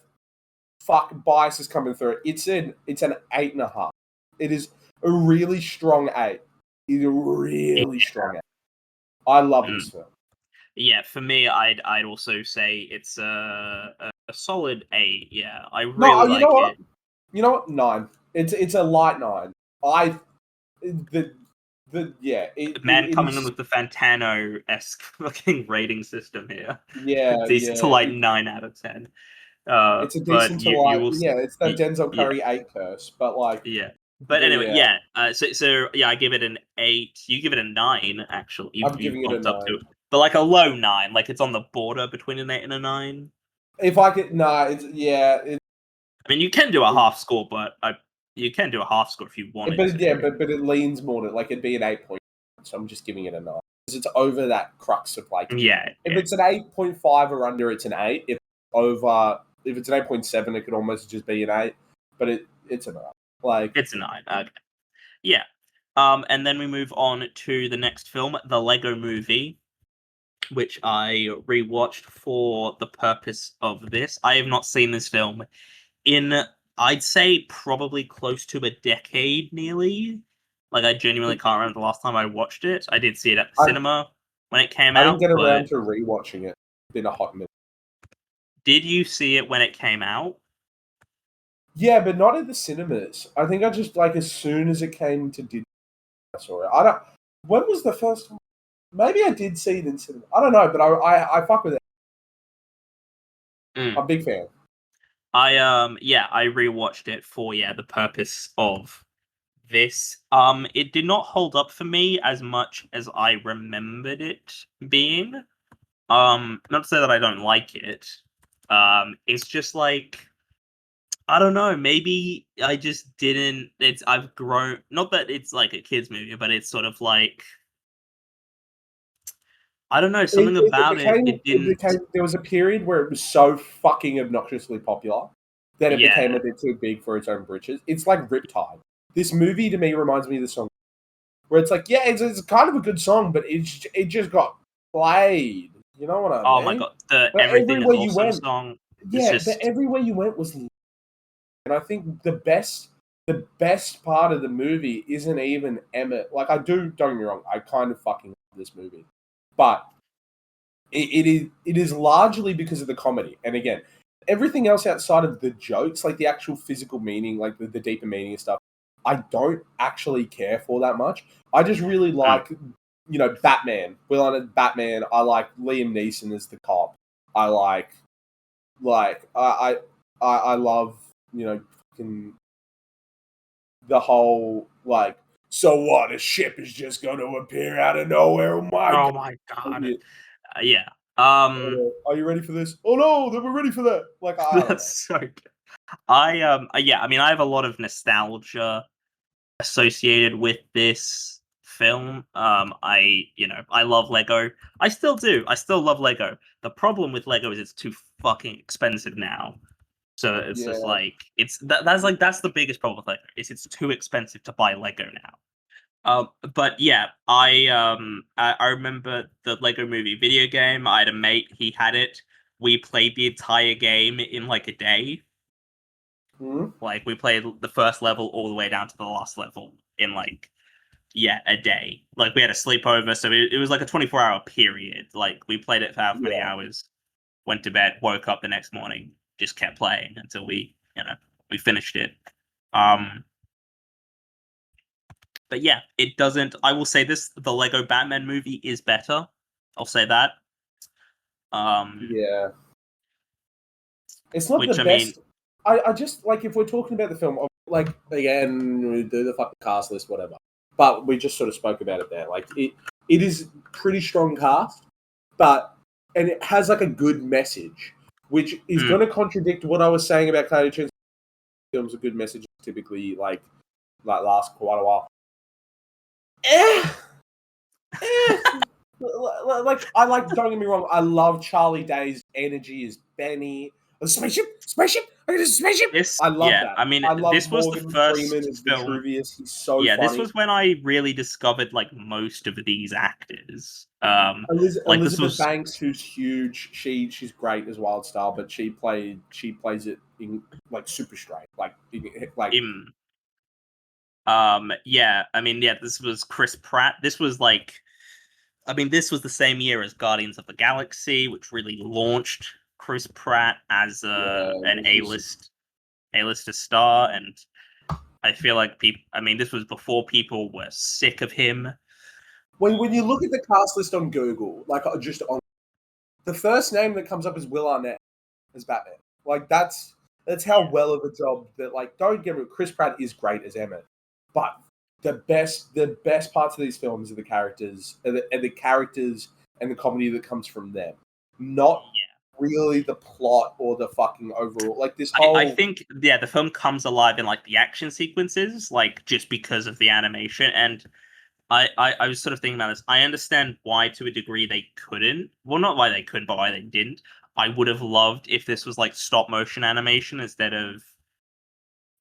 fuck, bias is coming through. It's an 8.5. It is a really strong 8. It's a really strong 8. I love this film. Yeah, for me, I'd also say it's a solid 8. Yeah, I really like it. You know what? 9. It's a light 9. The Man coming in with the Fantano-esque looking rating system here. Yeah, Decent to like 9 out of 10. It's a But decent to you like. will Yeah, it's that Denzel yeah, Curry 8 curse, but like. yeah. But anyway, Yeah, yeah. So yeah, I give it an 8. You give it a 9. Actually, I'm you've giving it a bumped up 9. to, but like a low 9. Like it's on the border between an 8 and a 9. If I could, nah, it's yeah, I mean, you can do a half score, but you can do a half score if you wanted but yeah, to. but it leans more to like it'd be an 8 point. So I'm just giving it a 9 because it's over that crux of like Yeah, if yeah. it's an 8.5 or under, it's an 8. If it's an 8.7, it could almost just be an 8. But it's a 9. Like It's a 9. Okay. Yeah. And then we move on to the next film, The Lego Movie, which I rewatched for the purpose of this. I have not seen this film in, I'd say, probably close to a decade, nearly. Like, I genuinely can't remember the last time I watched it. I did see it at the I cinema when it came I didn't out, get but around to rewatching it. It's been a hot minute. did you see it when it came out? Yeah, but not at the cinemas. I think I just like as soon as it came to Disney, I saw it. I don't. When was the first time? Maybe I did see it in cinema. I don't know, but I fuck with it. Mm. I'm a big fan. I rewatched it for the purpose of this. It did not hold up for me as much as I remembered it being. Not to say that I don't like it. It's just like, I don't know, maybe I just didn't I've grown, not that it's like a kids movie, but it's sort of like, I don't know, something about it. It It didn't. became there was a period where it was so fucking obnoxiously popular that it became Yeah. a bit too big for its own britches. It's like Riptide. This movie to me reminds me of the song where it's like, yeah, it's kind of a good song, but it just got played. You know what I Oh my mean? god, the But Everything Is everywhere you Awesome went, song is yeah, but just. everywhere you went was, and I think the best part of the movie isn't even Emmett. Like don't get me wrong, I kind of fucking love this movie, but it is largely because of the comedy. And again, everything else outside of the jokes, like the actual physical meaning, like the deeper meaning and stuff, I don't actually care for that much. I just really Mm. like, Batman. Will Arnett's Batman. I like Liam Neeson as the cop. I I love, fucking the whole like. So what? A ship is just going to appear out of nowhere. Oh my Oh god! my god. Yeah. Yeah. Um, Are you ready for this? Oh no, then we're ready for that. Like I don't know. that's so good. Yeah, I mean, I have a lot of nostalgia associated with this film. I love Lego. I still do. I still love Lego. The problem with Lego is it's too fucking expensive now. So it's just Yeah, like that's the biggest problem with Lego is it's too expensive to buy Lego now. But yeah, I remember the Lego Movie video game. I had a mate, he had it. We played the entire game in like a day. hmm Like we played the first level all the way down to the last level in like a day. Like we had a sleepover, so it was like a 24-hour period. Like we played it for how many yeah, hours, went to bed, woke up the next morning, just kept playing until we finished it. Um but yeah, it doesn't. I will say this: the Lego Batman movie is better. I'll say that. Um, yeah. It's not the which I mean, best. I just like if we're talking about the film, like again, we do the fucking cast list, whatever. But we just sort of spoke about it there. Like it is pretty strong cast, but and it has like a good message, which is mm, going to contradict what I was saying about Cody Chen's films. A good message typically last quite a while. Eh, eh. Like I like. Don't get me wrong. I love Charlie Day's energy as Benny. A spaceship, spaceship. I got a spaceship. I love that. I mean, I love this was the Morgan Freeman first as film. Vitruvius. He's so Yeah, this funny. was when I really discovered like most of these actors. Like this Elizabeth was Banks, who's huge. She's great as Wild Star, but she plays it in like super straight. Like him. Yeah, I mean, yeah, this was Chris Pratt. This was like, I mean, this was the same year as Guardians of the Galaxy, which really launched Chris Pratt as an this was A-lister star, and I feel like people. I mean, this was before people were sick of him. when you look at the cast list on Google, like just on the first name that comes up is Will Arnett as Batman. Like that's how well of a job that, like, don't get me wrong, Chris Pratt is great as Emmett, but the best parts of these films are the characters and the characters and the comedy that comes from them, not really the plot or the fucking overall, like this whole. I think the film comes alive in like the action sequences, like just because of the animation. And I was sort of thinking about this. I understand why to a degree they couldn't. Well, not why they couldn't, but why they didn't. I would have loved if this was like stop motion animation instead of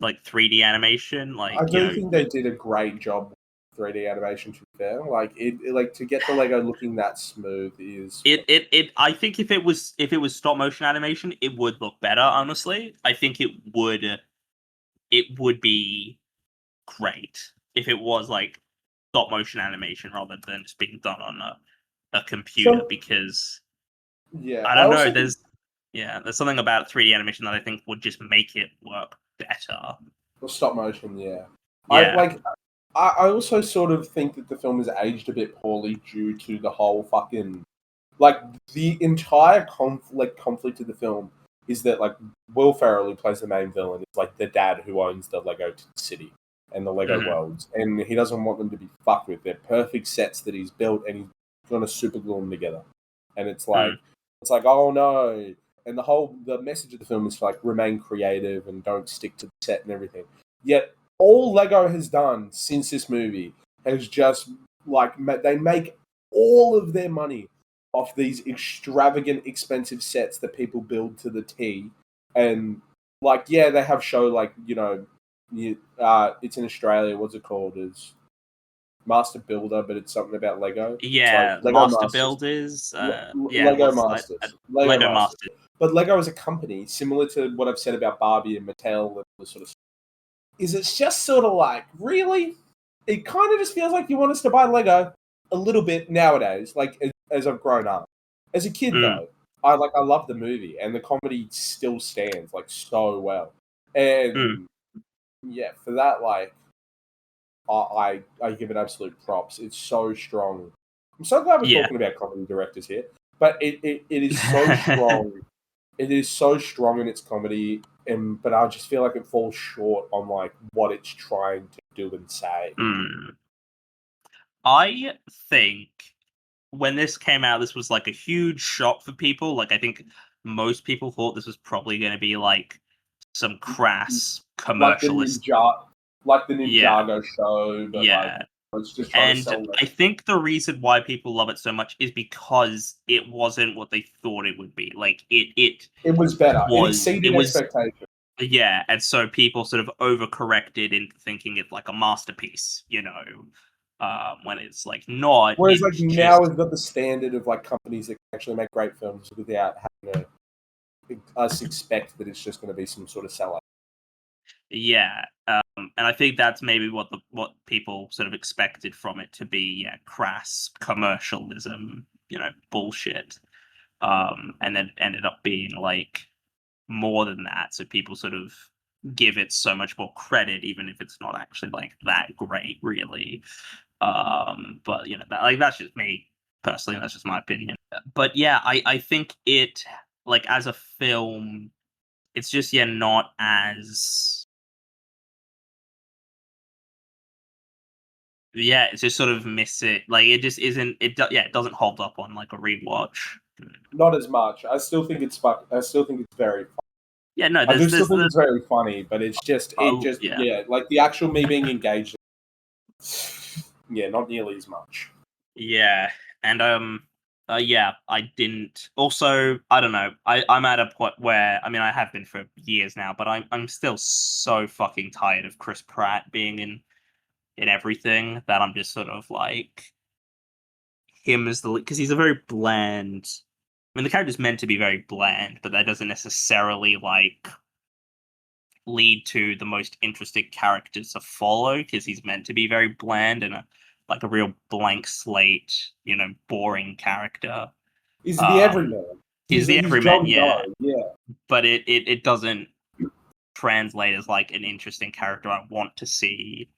like 3D animation. Like, I do think they did a great job with 3D animation, to be fair. Like it like to get the Lego looking that smooth is it I think if it was stop motion animation, it would look better, honestly. I think it would be great if it was like stop motion animation rather than just being done on a computer, because I don't know, there's something about 3D animation that I think would just make it work better. Well, stop motion, yeah. Yeah. I also sort of think that the film is aged a bit poorly due to the whole fucking, like, the entire conflict of the film is that, like, Will Ferrell, who plays the main villain, is like the dad who owns the Lego City and the Lego worlds, and he doesn't want them to be fucked with. They're perfect sets that he's built, and he's gonna super glue them together. And it's like, oh no. And the message of the film is like remain creative and don't stick to the set and everything. Yet all Lego has done since this movie has just like they make all of their money off these extravagant, expensive sets that people build to the T. And like, yeah, they have show like, it's in Australia. What's it called? It's Master Builder, but it's something about Lego. Yeah, like Lego Master Builders. Lego Masters. Lego Masters. But Lego as a company, similar to what I've said about Barbie and Mattel and the sort of, is it's just sort of like, really? It kind of just feels like you want us to buy Lego a little bit nowadays, like as I've grown up. As a kid, though, I love the movie, and the comedy still stands like so well. And yeah, for that, like, I give it absolute props. It's so strong. I'm so glad we're talking about comedy directors here, but it is so strong. It is so strong in its comedy, but I just feel like it falls short on like what it's trying to do and say. I think when this came out, this was like a huge shock for people. Like, I think most people thought this was probably going to be like some crass commercialist, like the Ninjago show. But like, it's just trying to sell it. I think the reason why people love it so much is because it wasn't what they thought it would be. Like it was better. It exceeded expectations. Yeah, and so people sort of overcorrected into thinking it's like a masterpiece, when it's like not. Whereas like now we've got the standard of like companies that can actually make great films without having us expect that it's just going to be some sort of sellout. Yeah, and I think that's maybe what people sort of expected from it to be, crass commercialism, bullshit, and then ended up being like more than that. So people sort of give it so much more credit, even if it's not actually like that great, really. But that's just me personally. That's just my opinion. But yeah, I think it, like, as a film, it's just not as. Yeah, it's just sort of miss it. Like, it just isn't. It doesn't hold up on like a rewatch. Not as much. I still think it's very funny. Yeah, no, I do still think it's very funny, but it's just like the actual me being engaged. Yeah, not nearly as much. Yeah, and I didn't. Also, I don't know. I'm at a point where, I mean, I have been for years now, but I'm still so fucking tired of Chris Pratt being in everything that I'm just sort of like him as because he's a very bland. I mean, the character's meant to be very bland, but that doesn't necessarily like lead to the most interesting characters to follow, because he's meant to be very bland and a real blank slate, boring character. He's the everyman. He's the everyman, yeah. Yeah. But it doesn't translate as like an interesting character I want to see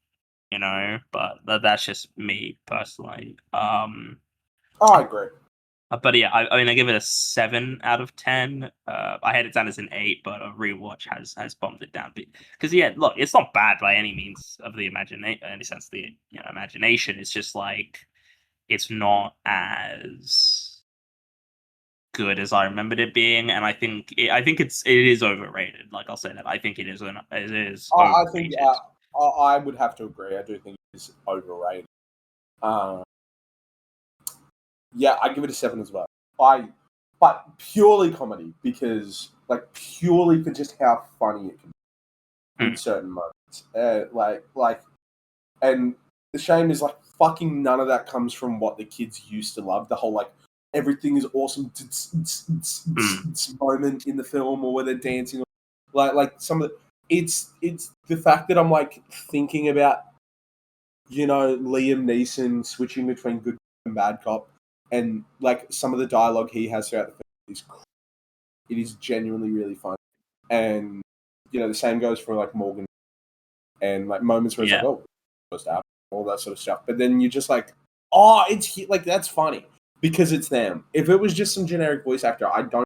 you know. But that's just me personally. I agree. But yeah, I mean, I give it a 7 out of 10. I had it down as an 8, but a rewatch has bumped it down. Because yeah, look, it's not bad by any means of the imagination, any sense of the imagination. It's just like it's not as good as I remembered it being, and I think it is overrated. Like I'll say that I think it is I think overrated. I would have to agree. I do think it's overrated. Uh, yeah, I give it a 7 as well. But purely comedy because purely for just how funny it can be in certain moments. And the shame is fucking none of that comes from what the kids used to love. The whole everything is awesome moment in the film, or where they're dancing, some of the, it's the fact that I'm thinking about Liam Neeson switching between good and bad cop, and some of the dialogue he has throughout the film is genuinely really fun, and the same goes for Morgan, and moments where it's oh, supposed to happen, all that sort of stuff. But then you're just oh, it's that's funny because it's them. If it was just some generic voice actor, I don't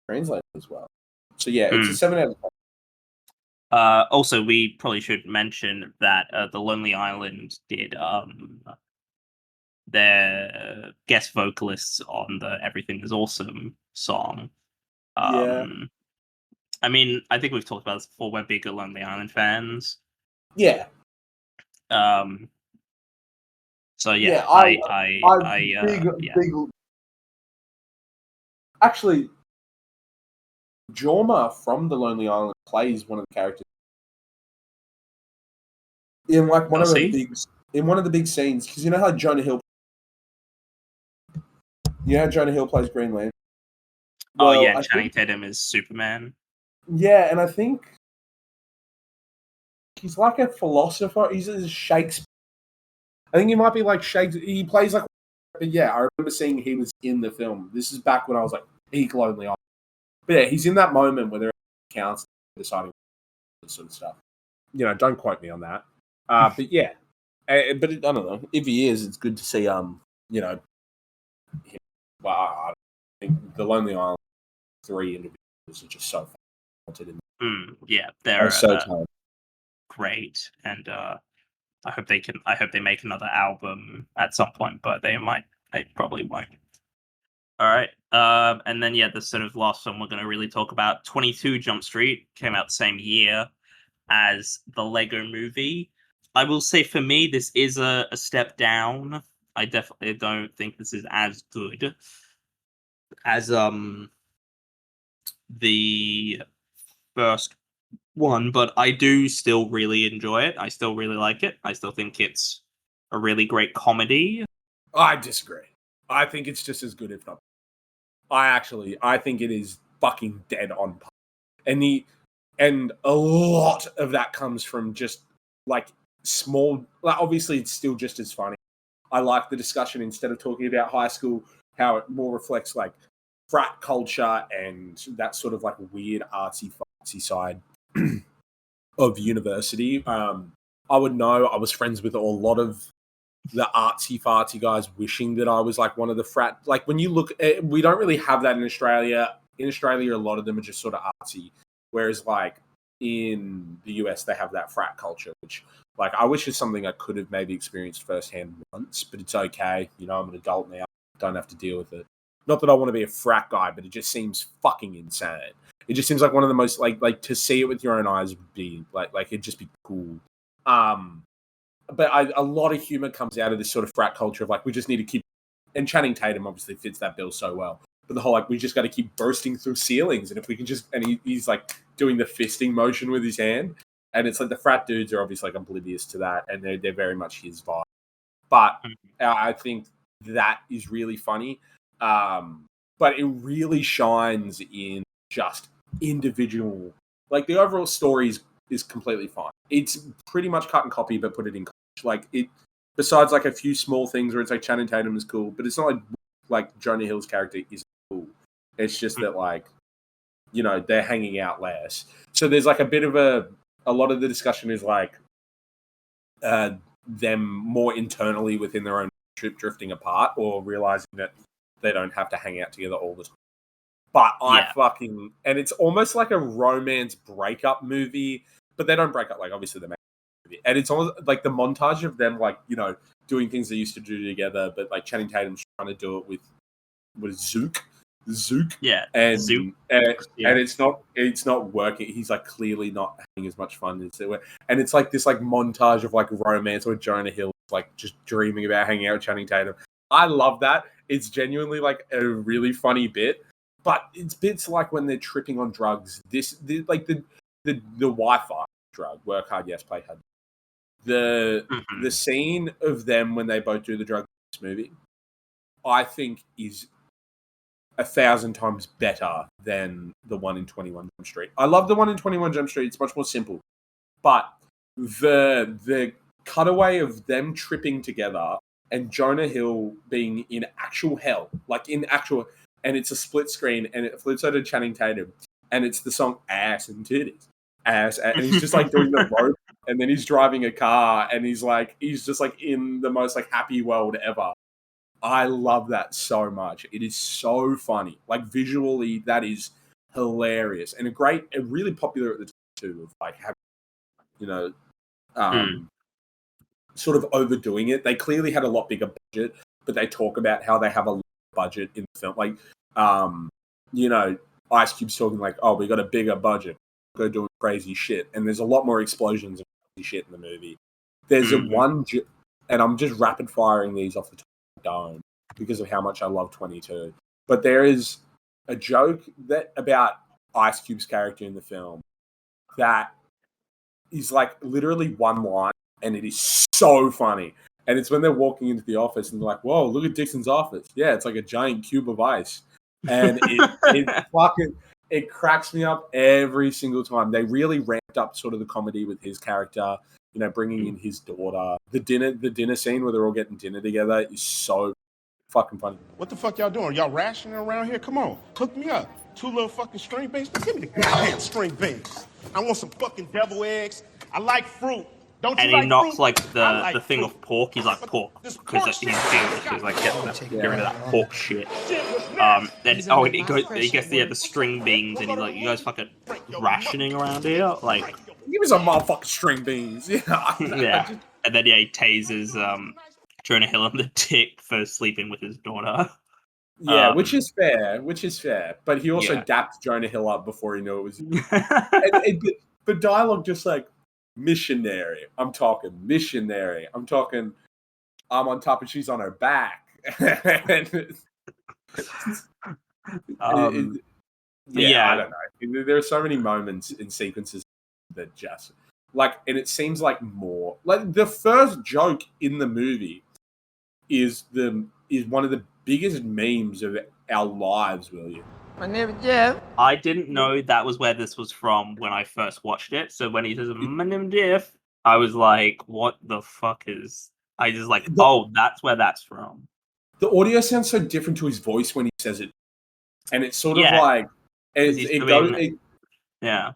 translate as well. So yeah, it's a 7 out of 10. Also, we probably should mention that the Lonely Island did their guest vocalists on the "Everything Is Awesome" song. Yeah. I mean, I think we've talked about this before. We're bigger Lonely Island fans. Yeah. So yeah, big. Actually, Jorma from the Lonely Island plays one of the characters in one of the big scenes, because you know how Jonah Hill plays Green Lantern. Well, oh yeah, Channing Tatum is Superman. Yeah, and I think he's like a philosopher. He's a Shakespeare. I think he might be like Shakespeare. He plays but yeah, I remember seeing he was in the film. This is back when I was peak Lonely Island. But yeah, he's in that moment where they're counts deciding this sort of stuff. Don't quote me on that. But yeah, but I don't know if he is. It's good to see. Him. Well, I think the Lonely Island 3 individuals are just so talented. Yeah, they're so talented. Great, and I hope they make another album at some point, but they probably won't. All right. And then the sort of last one we're going to really talk about, 22 Jump Street, came out the same year as the Lego Movie. I will say for me, this is a step down. I definitely don't think this is as good as the first one, but I do still really enjoy it. I still really like it. I still think it's a really great comedy. I disagree. I think it's just as good, if not. I think it is fucking dead on par. And a lot of that comes from just small. Obviously, it's still just as funny. I like the discussion, instead of talking about high school, how it more reflects frat culture and that sort of weird artsy side of university. I would know I was friends with a lot of the artsy fartsy guys, wishing that I was one of the frat. When you look at, we don't really have that in Australia. In Australia, a lot of them are just sort of artsy, whereas in the US, they have that frat culture, which I wish is something I could have maybe experienced firsthand once, but it's okay. I'm an adult now. Don't have to deal with it. Not that I want to be a frat guy, but it just seems fucking insane. It just seems like one of the most to see it with your own eyes would be it'd just be cool. But a lot of humor comes out of this sort of frat culture of we just need to keep, and Channing Tatum obviously fits that bill so well. But the whole we just got to keep bursting through ceilings, and if we can just, and he's doing the fisting motion with his hand, and it's the frat dudes are obviously oblivious to that, and they're very much his vibe. But I think that is really funny. But it really shines in just individual, the overall story is completely fine. It's pretty much cut and copy, but put it in it. Besides a few small things where it's Channing Tatum is cool, but it's not like Jonah Hill's character is cool. It's just that they're hanging out less. So there's a bit of a lot of the discussion is them more internally within their own trip drifting apart or realizing that they don't have to hang out together all the time. But and it's almost like a romance breakup movie, but they don't break up, like, obviously, the movie. And it's almost like the montage of them, like, doing things they used to do together, but, like, Channing Tatum's trying to do it with, what is Zook? Yeah. And Zook. And it's not working. He's, like, clearly not having as much fun as they were. And it's like this, like, montage of, like, romance where Jonah Hill is, like, just dreaming about hanging out with Channing Tatum. I love that. It's genuinely, like, a really funny bit. But it's bits like when they're tripping on drugs. The Wi-Fi drug, work hard, yes, play hard. The scene of them when they both do the drug in this movie, I think, is 1,000 times better than the one in 21 Jump Street. I love the one in 21 Jump Street. It's much more simple. But the cutaway of them tripping together and Jonah Hill being in actual hell, and it's a split screen, and it flips over to Channing Tatum, and it's the song Ass and Titties. And he's just, like, doing the rope, and then he's driving a car, and he's just, like, in the most, like, happy world ever. I love that so much. It is so funny. Like, visually, that is hilarious. And really popular at the time, too, of, like, having, sort of overdoing it. They clearly had a lot bigger budget, but they talk about how they have a budget in the film, like, Ice Cube's talking like, oh, we got a bigger budget, go doing crazy shit, and there's a lot more explosions and crazy shit in the movie. There's and I'm just rapid firing these off the top of the dome because of how much I love 22, but there is a joke about Ice Cube's character in the film that is, like, literally one line, and it is so funny. And it's when they're walking into the office and they're like, whoa, look at Dixon's office. Yeah, it's like a giant cube of ice. And it cracks me up every single time. They really ramped up sort of the comedy with his character, bringing in his daughter. The dinner scene where they're all getting dinner together is so fucking funny. What the fuck y'all doing? Y'all rationing around here? Come on, hook me up. 2 little fucking string beans. Give me the goddamn string beans. I want some fucking devil eggs. I like fruit. And he knocks, like, the thing off pork. He's like, pork. Because he's Jewish. He's like, get rid of that pork shit. He gets the string beans, and he's like, you guys fucking rationing around here? Like, give me some motherfucking string beans. Yeah. Yeah. And then, he tases Jonah Hill in the dick for sleeping with his daughter. Yeah, which is fair. But he also dapped Jonah Hill up before he knew it was. The dialogue just, like, missionary. I'm talking missionary. I'm talking I'm on top and she's on her back. I don't know. There are so many moments in sequences that just, like, and it seems like more. Like, the first joke in the movie is one of the biggest memes of our lives, William. My name is Jeff. I didn't know that was where this was from when I first watched it. So when he says, my name is Jeff, I was like, what the fuck is... I just like, that's where that's from. The audio sounds so different to his voice when he says it. And it's sort of like... It goes... Yeah.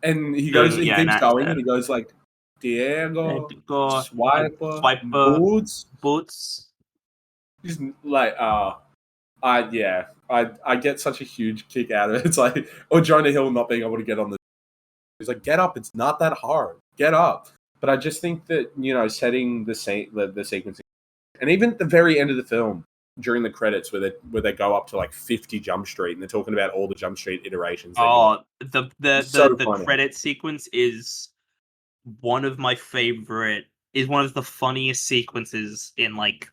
And he goes, he keeps going, and he goes like, Diego, Swiper, Boots. He's like, I get such a huge kick out of it. It's like, or Jonah Hill not being able to get on the... He's like, get up, it's not that hard. Get up. But I just think that, setting the sequencing, and even at the very end of the film, during the credits where they go up to like 50 Jump Street and they're talking about all the Jump Street iterations. The credit sequence is one of my favorite, is one of the funniest sequences in like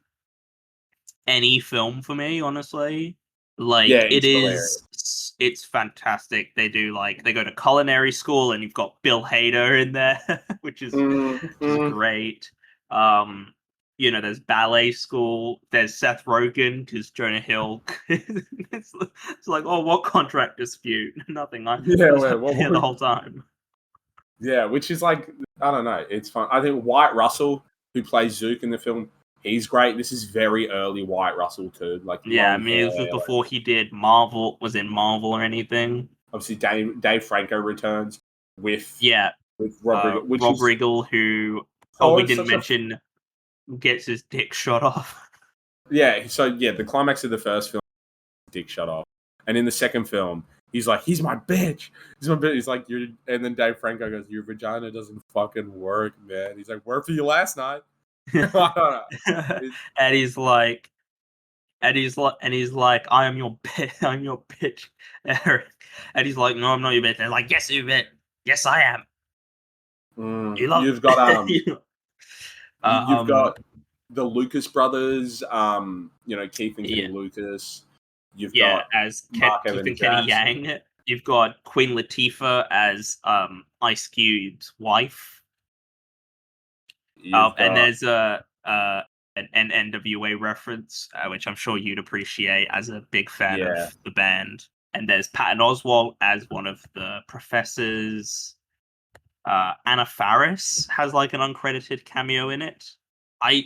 any film for me, honestly. Like, it's fantastic. They go to culinary school and you've got Bill Hader in there, which is great. There's ballet school. There's Seth Rogen because Jonah Hill. it's like, what contract dispute? Nothing. The whole time. Yeah, which is like, I don't know. It's fun. I think Wyatt Russell, who plays Zook in the film, he's great. This is very early Wyatt Russell too. Like, this was before he did Marvel or anything. Obviously, Dave Franco returns with Rob Riggle, who Oh, we didn't mention gets his dick shot off. Yeah, so yeah, the climax of the first film, dick shut off, and in the second film, he's like, "He's my bitch. He's my bitch." He's like, "You're," and then Dave Franco goes, "Your vagina doesn't fucking work, man." He's like, "Worked for you last night." And he's like, I am your bitch, I'm your bitch, Eric. And he's like, no, I'm not your bitch. And they're like, yes, you bitch. Yes, I am. You've got you've got the Lucas brothers, Keith and Kenny Lucas. You've got as Mark Keith Evan and Kenny Jackson. Yang. You've got Queen Latifah as Ice Cube's wife. And there's an NWA reference, which I'm sure you'd appreciate as a big fan of the band. And there's Patton Oswalt as one of the professors. Anna Faris has like an uncredited cameo in it. I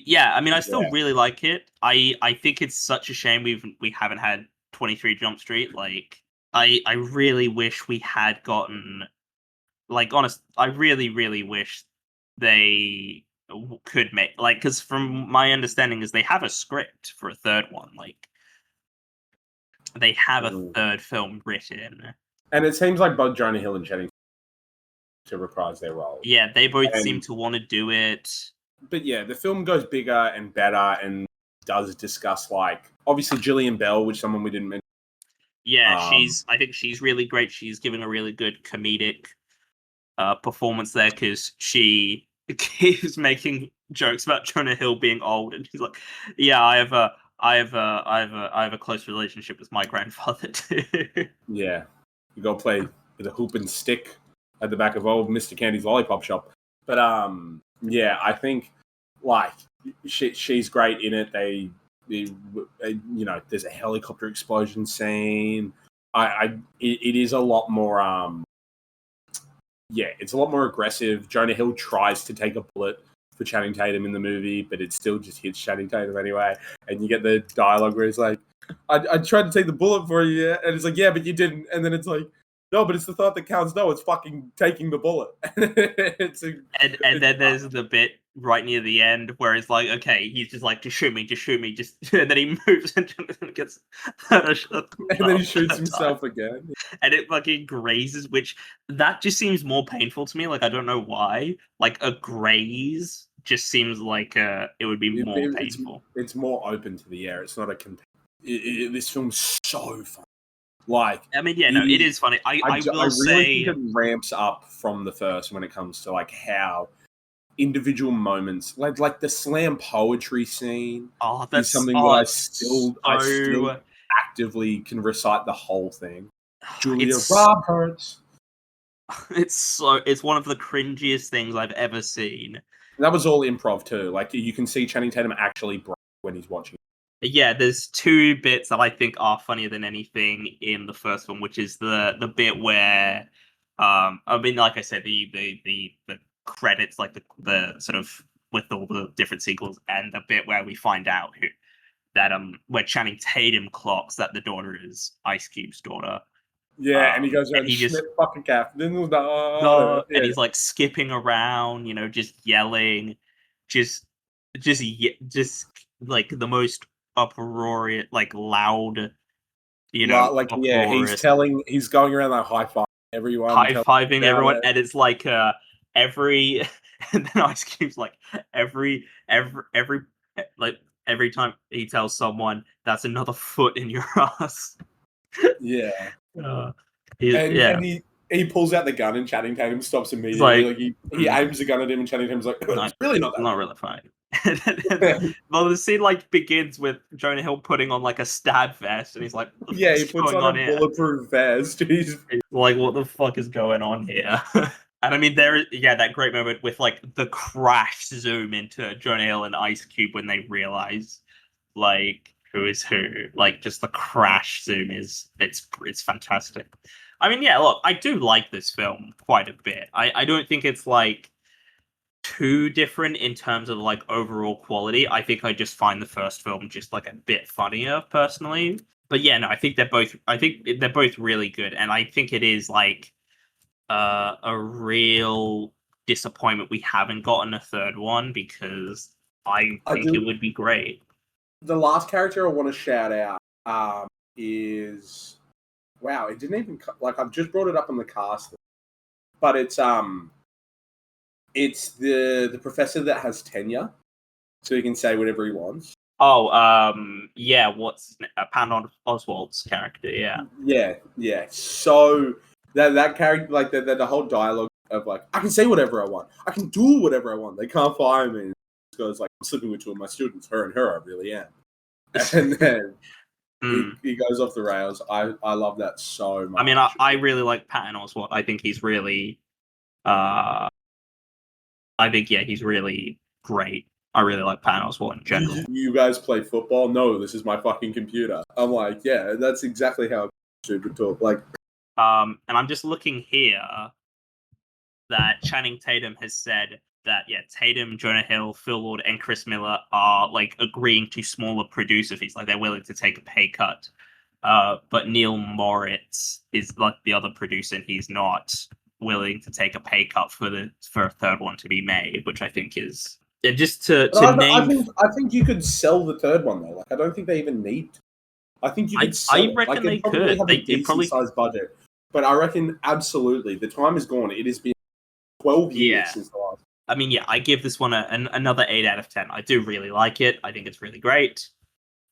still really like it. I think it's such a shame we haven't had 23 Jump Street. Like I really wish we had gotten, like, I really wish they could make, like, because from my understanding is they have a script for a third one. Like they have a third film written, and it seems like both Jonah Hill and Channing to reprise their roles. Yeah, they both seem to want to do it. But yeah, the film goes bigger and better and does discuss, like, obviously Gillian Bell, which someone we didn't mention. Yeah, I think she's really great. She's giving a really good comedic performance there, because she keeps making jokes about Jonah Hill being old, and she's like, "Yeah, I have a close relationship with my grandfather too." Yeah, you go play with a hoop and stick at the back of old Mr. Candy's lollipop shop. But yeah, I think, like, she's great in it. They there's a helicopter explosion scene. It is a lot more it's a lot more aggressive. Jonah Hill tries to take a bullet for Channing Tatum in the movie, but it still just hits Channing Tatum anyway. And you get the dialogue where he's like, I tried to take the bullet for you, yeah? And it's like, yeah, but you didn't. And then it's like, no, but it's the thought that counts. No, it's fucking taking the bullet. And then there's the bit right near the end where it's like, okay, he's just like, just shoot me, and then he moves and gets and then he shoots himself again. And it fucking grazes, which that just seems more painful to me. Like, I don't know why. Like, a graze just seems like it would be more painful. It's more open to the air. It's not a this film's so fun. Like, I mean, yeah, no, it is funny. I will say think it ramps up from the first when it comes to, like, how individual moments, like the slam poetry scene, is something that I still actively can recite the whole thing. Julia Roberts. It's one of the cringiest things I've ever seen. That was all improv too. Like, you can see Channing Tatum actually break when he's watching. Yeah, there's two bits that I think are funnier than anything in the first one, which is the bit where, I mean, like I said, the credits, like the sort of with all the different sequels, and the bit where we find out where Channing Tatum clocks that the daughter is Ice Cube's daughter. Yeah, and he goes around and just fucking calf. And he's like skipping around, just yelling, just like the most uproarious, like loud, he's going around like high-fiving everyone, and it's like every and then Ice Cube's like every time he tells someone, that's another foot in your ass. Yeah. And he pulls out the gun and Channing Tatum stops immediately. Like, he aims the gun at him and Channing Tatum's like, it's really not that. Not really funny. Well, the scene begins with Jonah Hill putting on like a stab vest, and he's like, he puts on a bulletproof vest. He's like, what the fuck is going on here? And I mean, that great moment with like the crash zoom into Jonah Hill and Ice Cube when they realize like who is who. Like, just the crash zoom it's fantastic. I mean, yeah, look, I do like this film quite a bit. I don't think it's like too different in terms of like overall quality. I think I just find the first film just like a bit funnier personally. But yeah, no, I think they're both really good, and I think it is like a real disappointment we haven't gotten a third one, because I think it would be great. The last character I want to shout out is, wow, it didn't even like, I've just brought it up on the cast, but it's the professor that has tenure, so he can say whatever he wants. Oh, yeah, what's Patton Oswalt's character? Yeah. So that character, like the whole dialogue of like, I can say whatever I want, I can do whatever I want. They can't fire me. It goes like, I'm sleeping with two of my students, her and her. I really am. And then he goes off the rails. I love that so much. I mean, I really like Patton Oswalt. I think he's really, he's really great. I really like Patton Oswalt in general. You guys play football? No, this is my fucking computer. I'm like, yeah, that's exactly how should talk. Like, and I'm just looking here that Channing Tatum has said that Tatum, Jonah Hill, Phil Lord, and Chris Miller are like agreeing to smaller producer fees. Like, they're willing to take a pay cut. But Neil Moritz is like the other producer, and he's not willing to take a pay cut for a third one to be made, which I think is just to name. I think you could sell the third one though. Like, I don't think they even need to. I think you could sell I reckon it. Like, they could. Have a decent sized budget, but I reckon absolutely the time is gone. It has been 12 years since the last. I mean, I give this one another 8 out of 10. I do really like it. I think it's really great.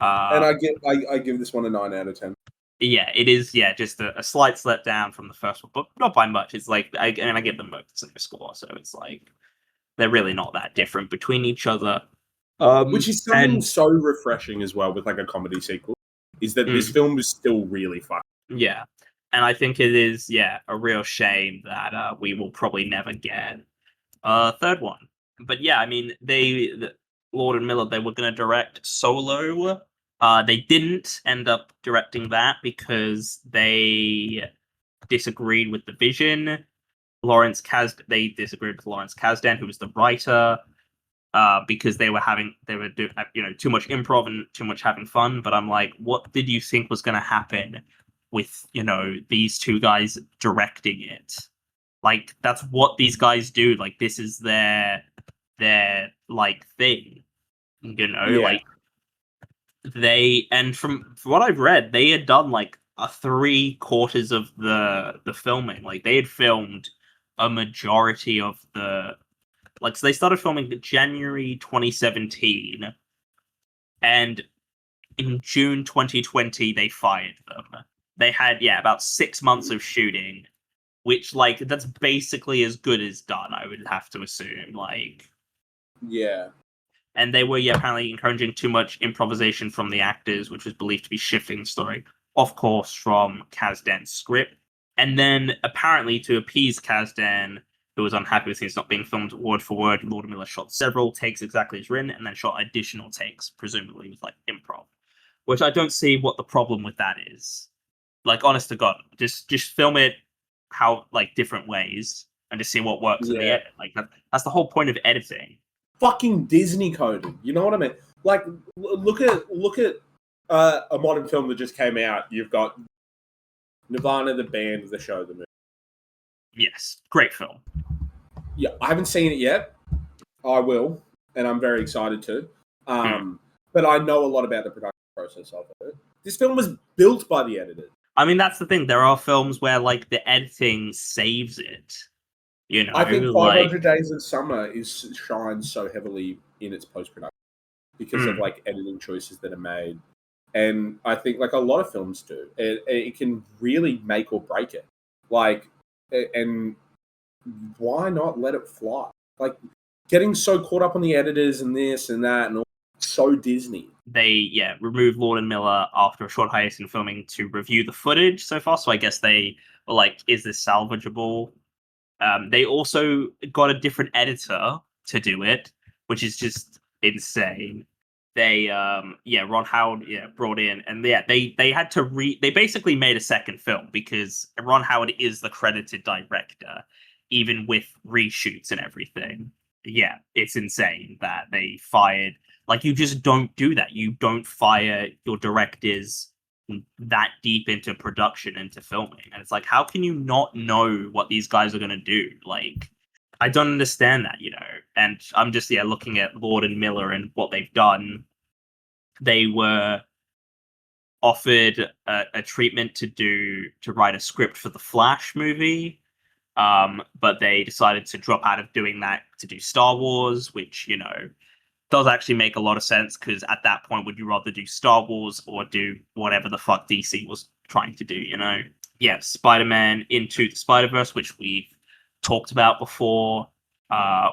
And I give this one a 9 out of 10. Yeah, it is. Yeah, just a slight slip down from the first one, but not by much. It's like, I give them both the same score, so it's like they're really not that different between each other. Which is something so refreshing as well with like a comedy sequel, is that this film is still really fun. Yeah, and I think it is a real shame that we will probably never get a third one. But yeah, I mean, Lord and Miller, they were going to direct Solo. They didn't end up directing that because they disagreed with the vision. They disagreed with Lawrence Kasdan, who was the writer, because they were doing too much improv and too much having fun. But I'm like, what did you think was going to happen with these two guys directing it? Like, that's what these guys do. Like, this is their like thing, like. From what I've read, they had done like a 3/4 of the filming. Like, they had filmed a majority of so they started filming in January 2017, and in June 2020 they fired them. They had about 6 months of shooting, which like that's basically as good as done, I would have to assume. Like, yeah. And they were apparently encouraging too much improvisation from the actors, which was believed to be shifting the story, of course, from Kasdan's script. And then, apparently, to appease Kasdan, who was unhappy with things not being filmed word for word, Lord and Miller shot several takes exactly as written, and then shot additional takes, presumably with like improv. Which I don't see what the problem with that is. Like, honest to God, just film it different ways and just see what works in the edit. Like, that's the whole point of editing. Fucking Disney coded. You know what I mean? Like, look at a modern film that just came out. You've got Nirvana, the band, the show, the movie. Yes, great film. Yeah, I haven't seen it yet. I will, and I'm very excited to. But I know a lot about the production process of it. This film was built by the editors. I mean, that's the thing. There are films where like the editing saves it. I think 500 Days of Summer shines so heavily in its post-production because of like editing choices that are made. And I think like a lot of films do. It can really make or break it. Like, and why not let it fly? Like, getting so caught up on the editors and this and that and all, so Disney. They removed Lord and Miller after a short hiatus in filming to review the footage so far. So I guess they were like, is this salvageable? They also got a different editor to do it, which is just insane. They Ron Howard brought in, and they had to they basically made a second film because Ron Howard is the credited director, even with reshoots and everything. Yeah, it's insane that they fired. Like, you just don't do that. You don't fire your directors that deep into production, into filming. And it's like, how can you not know what these guys are going to do? Like, I don't understand that, and I'm just looking at Lord and Miller and what they've done. They were offered a treatment to write a script for the Flash movie, but they decided to drop out of doing that to do Star Wars, which does actually make a lot of sense, because at that point, would you rather do Star Wars or do whatever the fuck DC was trying to do? Yeah, Spider-Man Into the Spider-Verse, which we've talked about before. I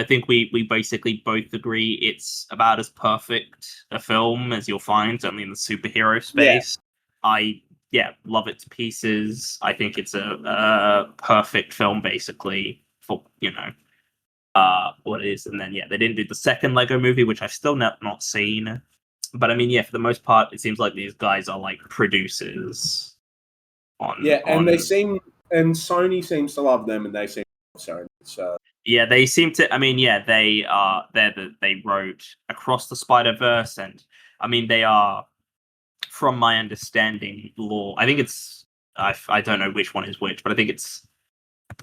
think we basically both agree it's about as perfect a film as you'll find, certainly in the superhero space. I love it to pieces. I think it's a perfect film, basically, for what it is. And then they didn't do the second Lego movie, which I've still not seen. But I mean, for the most part, it seems like these guys are like producers. And Sony seems to love them, and they seem to love Sony. So they seem to. I mean, they wrote Across the Spider-Verse, and I mean, they are, from my understanding, Lord. I think it's I don't know which one is which, but I think it's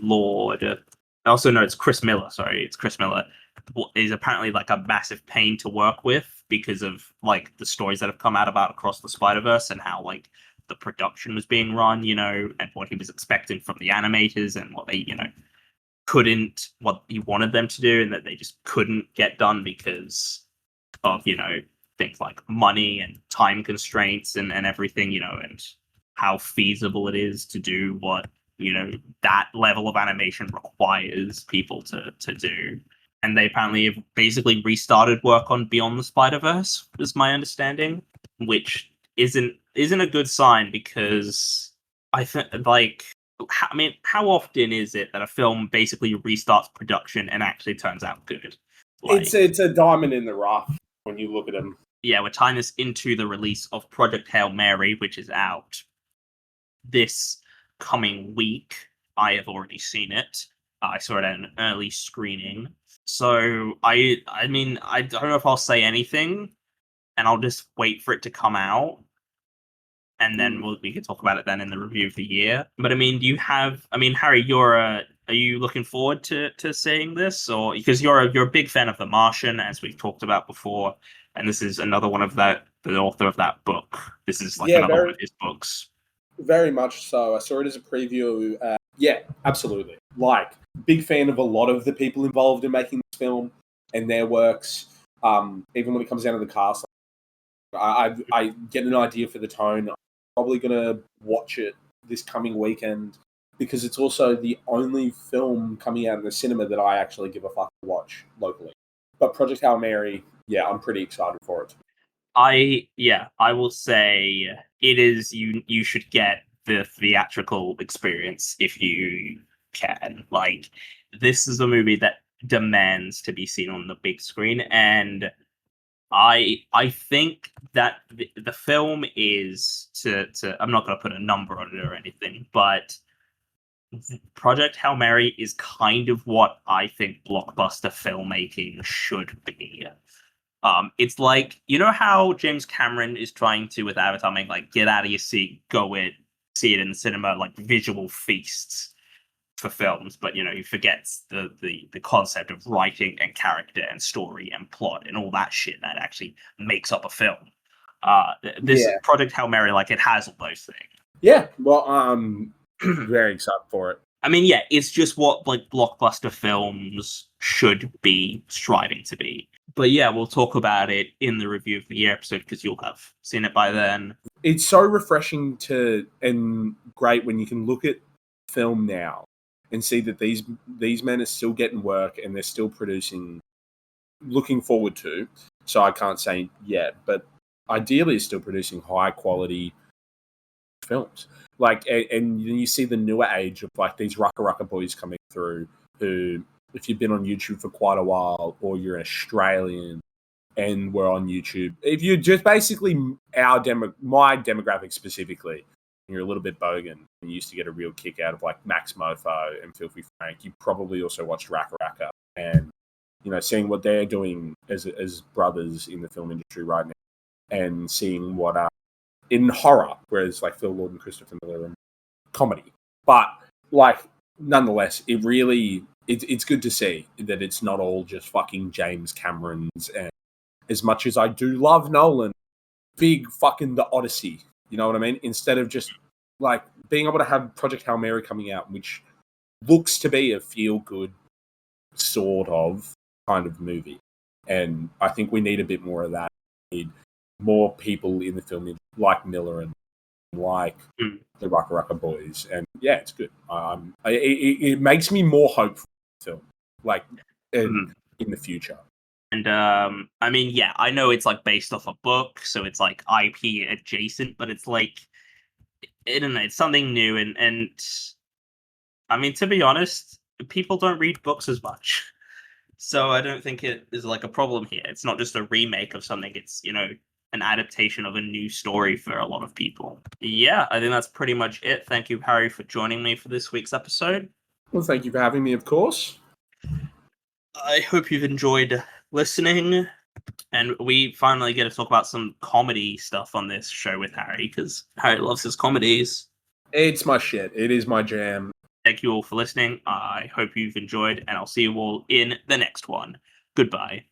Lord. I also know it's Chris Miller. Sorry, it's Chris Miller. Is apparently like a massive pain to work with because of like the stories that have come out about Across the Spider-Verse and how like the production was being run, and what he was expecting from the animators and what they, couldn't, what he wanted them to do, and that they just couldn't get done because of, things like money and time constraints and everything, and how feasible it is to do what, that level of animation requires people to do. And they apparently have basically restarted work on Beyond the Spider-Verse, is my understanding, which isn't a good sign, because I think, like, I mean, how often is it that a film basically restarts production and actually turns out good? It's a diamond in the rough when you look at them. Yeah, we're tying this into the release of Project Hail Mary, which is out this coming week. I have already seen it. I saw it at an early screening. So I mean, I don't know if I'll say anything, and I'll just wait for it to come out, and then we can talk about it then in the review of the year. But I mean, Harry, are you looking forward to seeing this, or because you're a big fan of The Martian, as we've talked about before, and this is another one of the author of that book. This is like another one of his books. Very much so. I saw it as a preview. Yeah, absolutely. Like, big fan of a lot of the people involved in making this film and their works. Even when it comes down to the cast, I get an idea for the tone. I'm probably going to watch it this coming weekend, because it's also the only film coming out in the cinema that I actually give a fuck to watch locally. But Project Hail Mary, I'm pretty excited for it. I will say it is, you should get the theatrical experience if you can. Like, this is a movie that demands to be seen on the big screen, and I think that the film is to I'm not going to put a number on it or anything, but Project Hail Mary is kind of what I think blockbuster filmmaking should be. It's like, how James Cameron is trying to, with Avatar, make like get out of your seat, see it in the cinema, like visual feasts for films, but he forgets the concept of writing and character and story and plot and all that shit that actually makes up a film. This Project Hail Mary, like, it has all those things. Yeah, well, very excited for it. I mean, it's just what like blockbuster films should be striving to be. But we'll talk about it in the review of the year episode, because you'll have seen it by then. It's so refreshing and great when you can look at film now and see that these men are still getting work and they're still producing. Looking forward to, so I can't say yet, but ideally is still producing high quality films. Like, and you see the newer age of like these Rucka boys coming through, who, if you've been on YouTube for quite a while, or you're Australian and we're on YouTube, if you're just basically my demographic specifically, and you're a little bit bogan and you used to get a real kick out of like Max Mofo and Filthy Frank, you probably also watched Rucka, and seeing what they're doing as brothers in the film industry right now, and seeing what in horror, whereas like Phil Lord and Christopher Miller and comedy, but like nonetheless, it's good to see that it's not all just fucking James Cameron's. And as much as I do love Nolan, big fucking The Odyssey, you know what I mean? Instead of just like being able to have Project Hail Mary coming out, which looks to be a feel-good sort of kind of movie. And I think we need a bit more of that. We need more people in the film like Miller and like the Rucka Rucka Boys. And yeah, it's good. It makes me more hopeful for the film, like in the future. And I mean, yeah, I know it's like based off a book, so it's like IP adjacent, but it's like I don't know, it's something new, and I mean, to be honest, people don't read books as much. So I don't think it is like a problem here. It's not just a remake of something, it's, you know, an adaptation of a new story for a lot of people. Yeah, I think that's pretty much it. Thank you, Harry, for joining me for this week's episode. Well, thank you for having me, of course. I hope you've enjoyed listening, and we finally get to talk about some comedy stuff on this show with Harry, because Harry loves his comedies. It's my shit. It is my jam. Thank you all for listening. I hope you've enjoyed, and I'll see you all in the next one. Goodbye.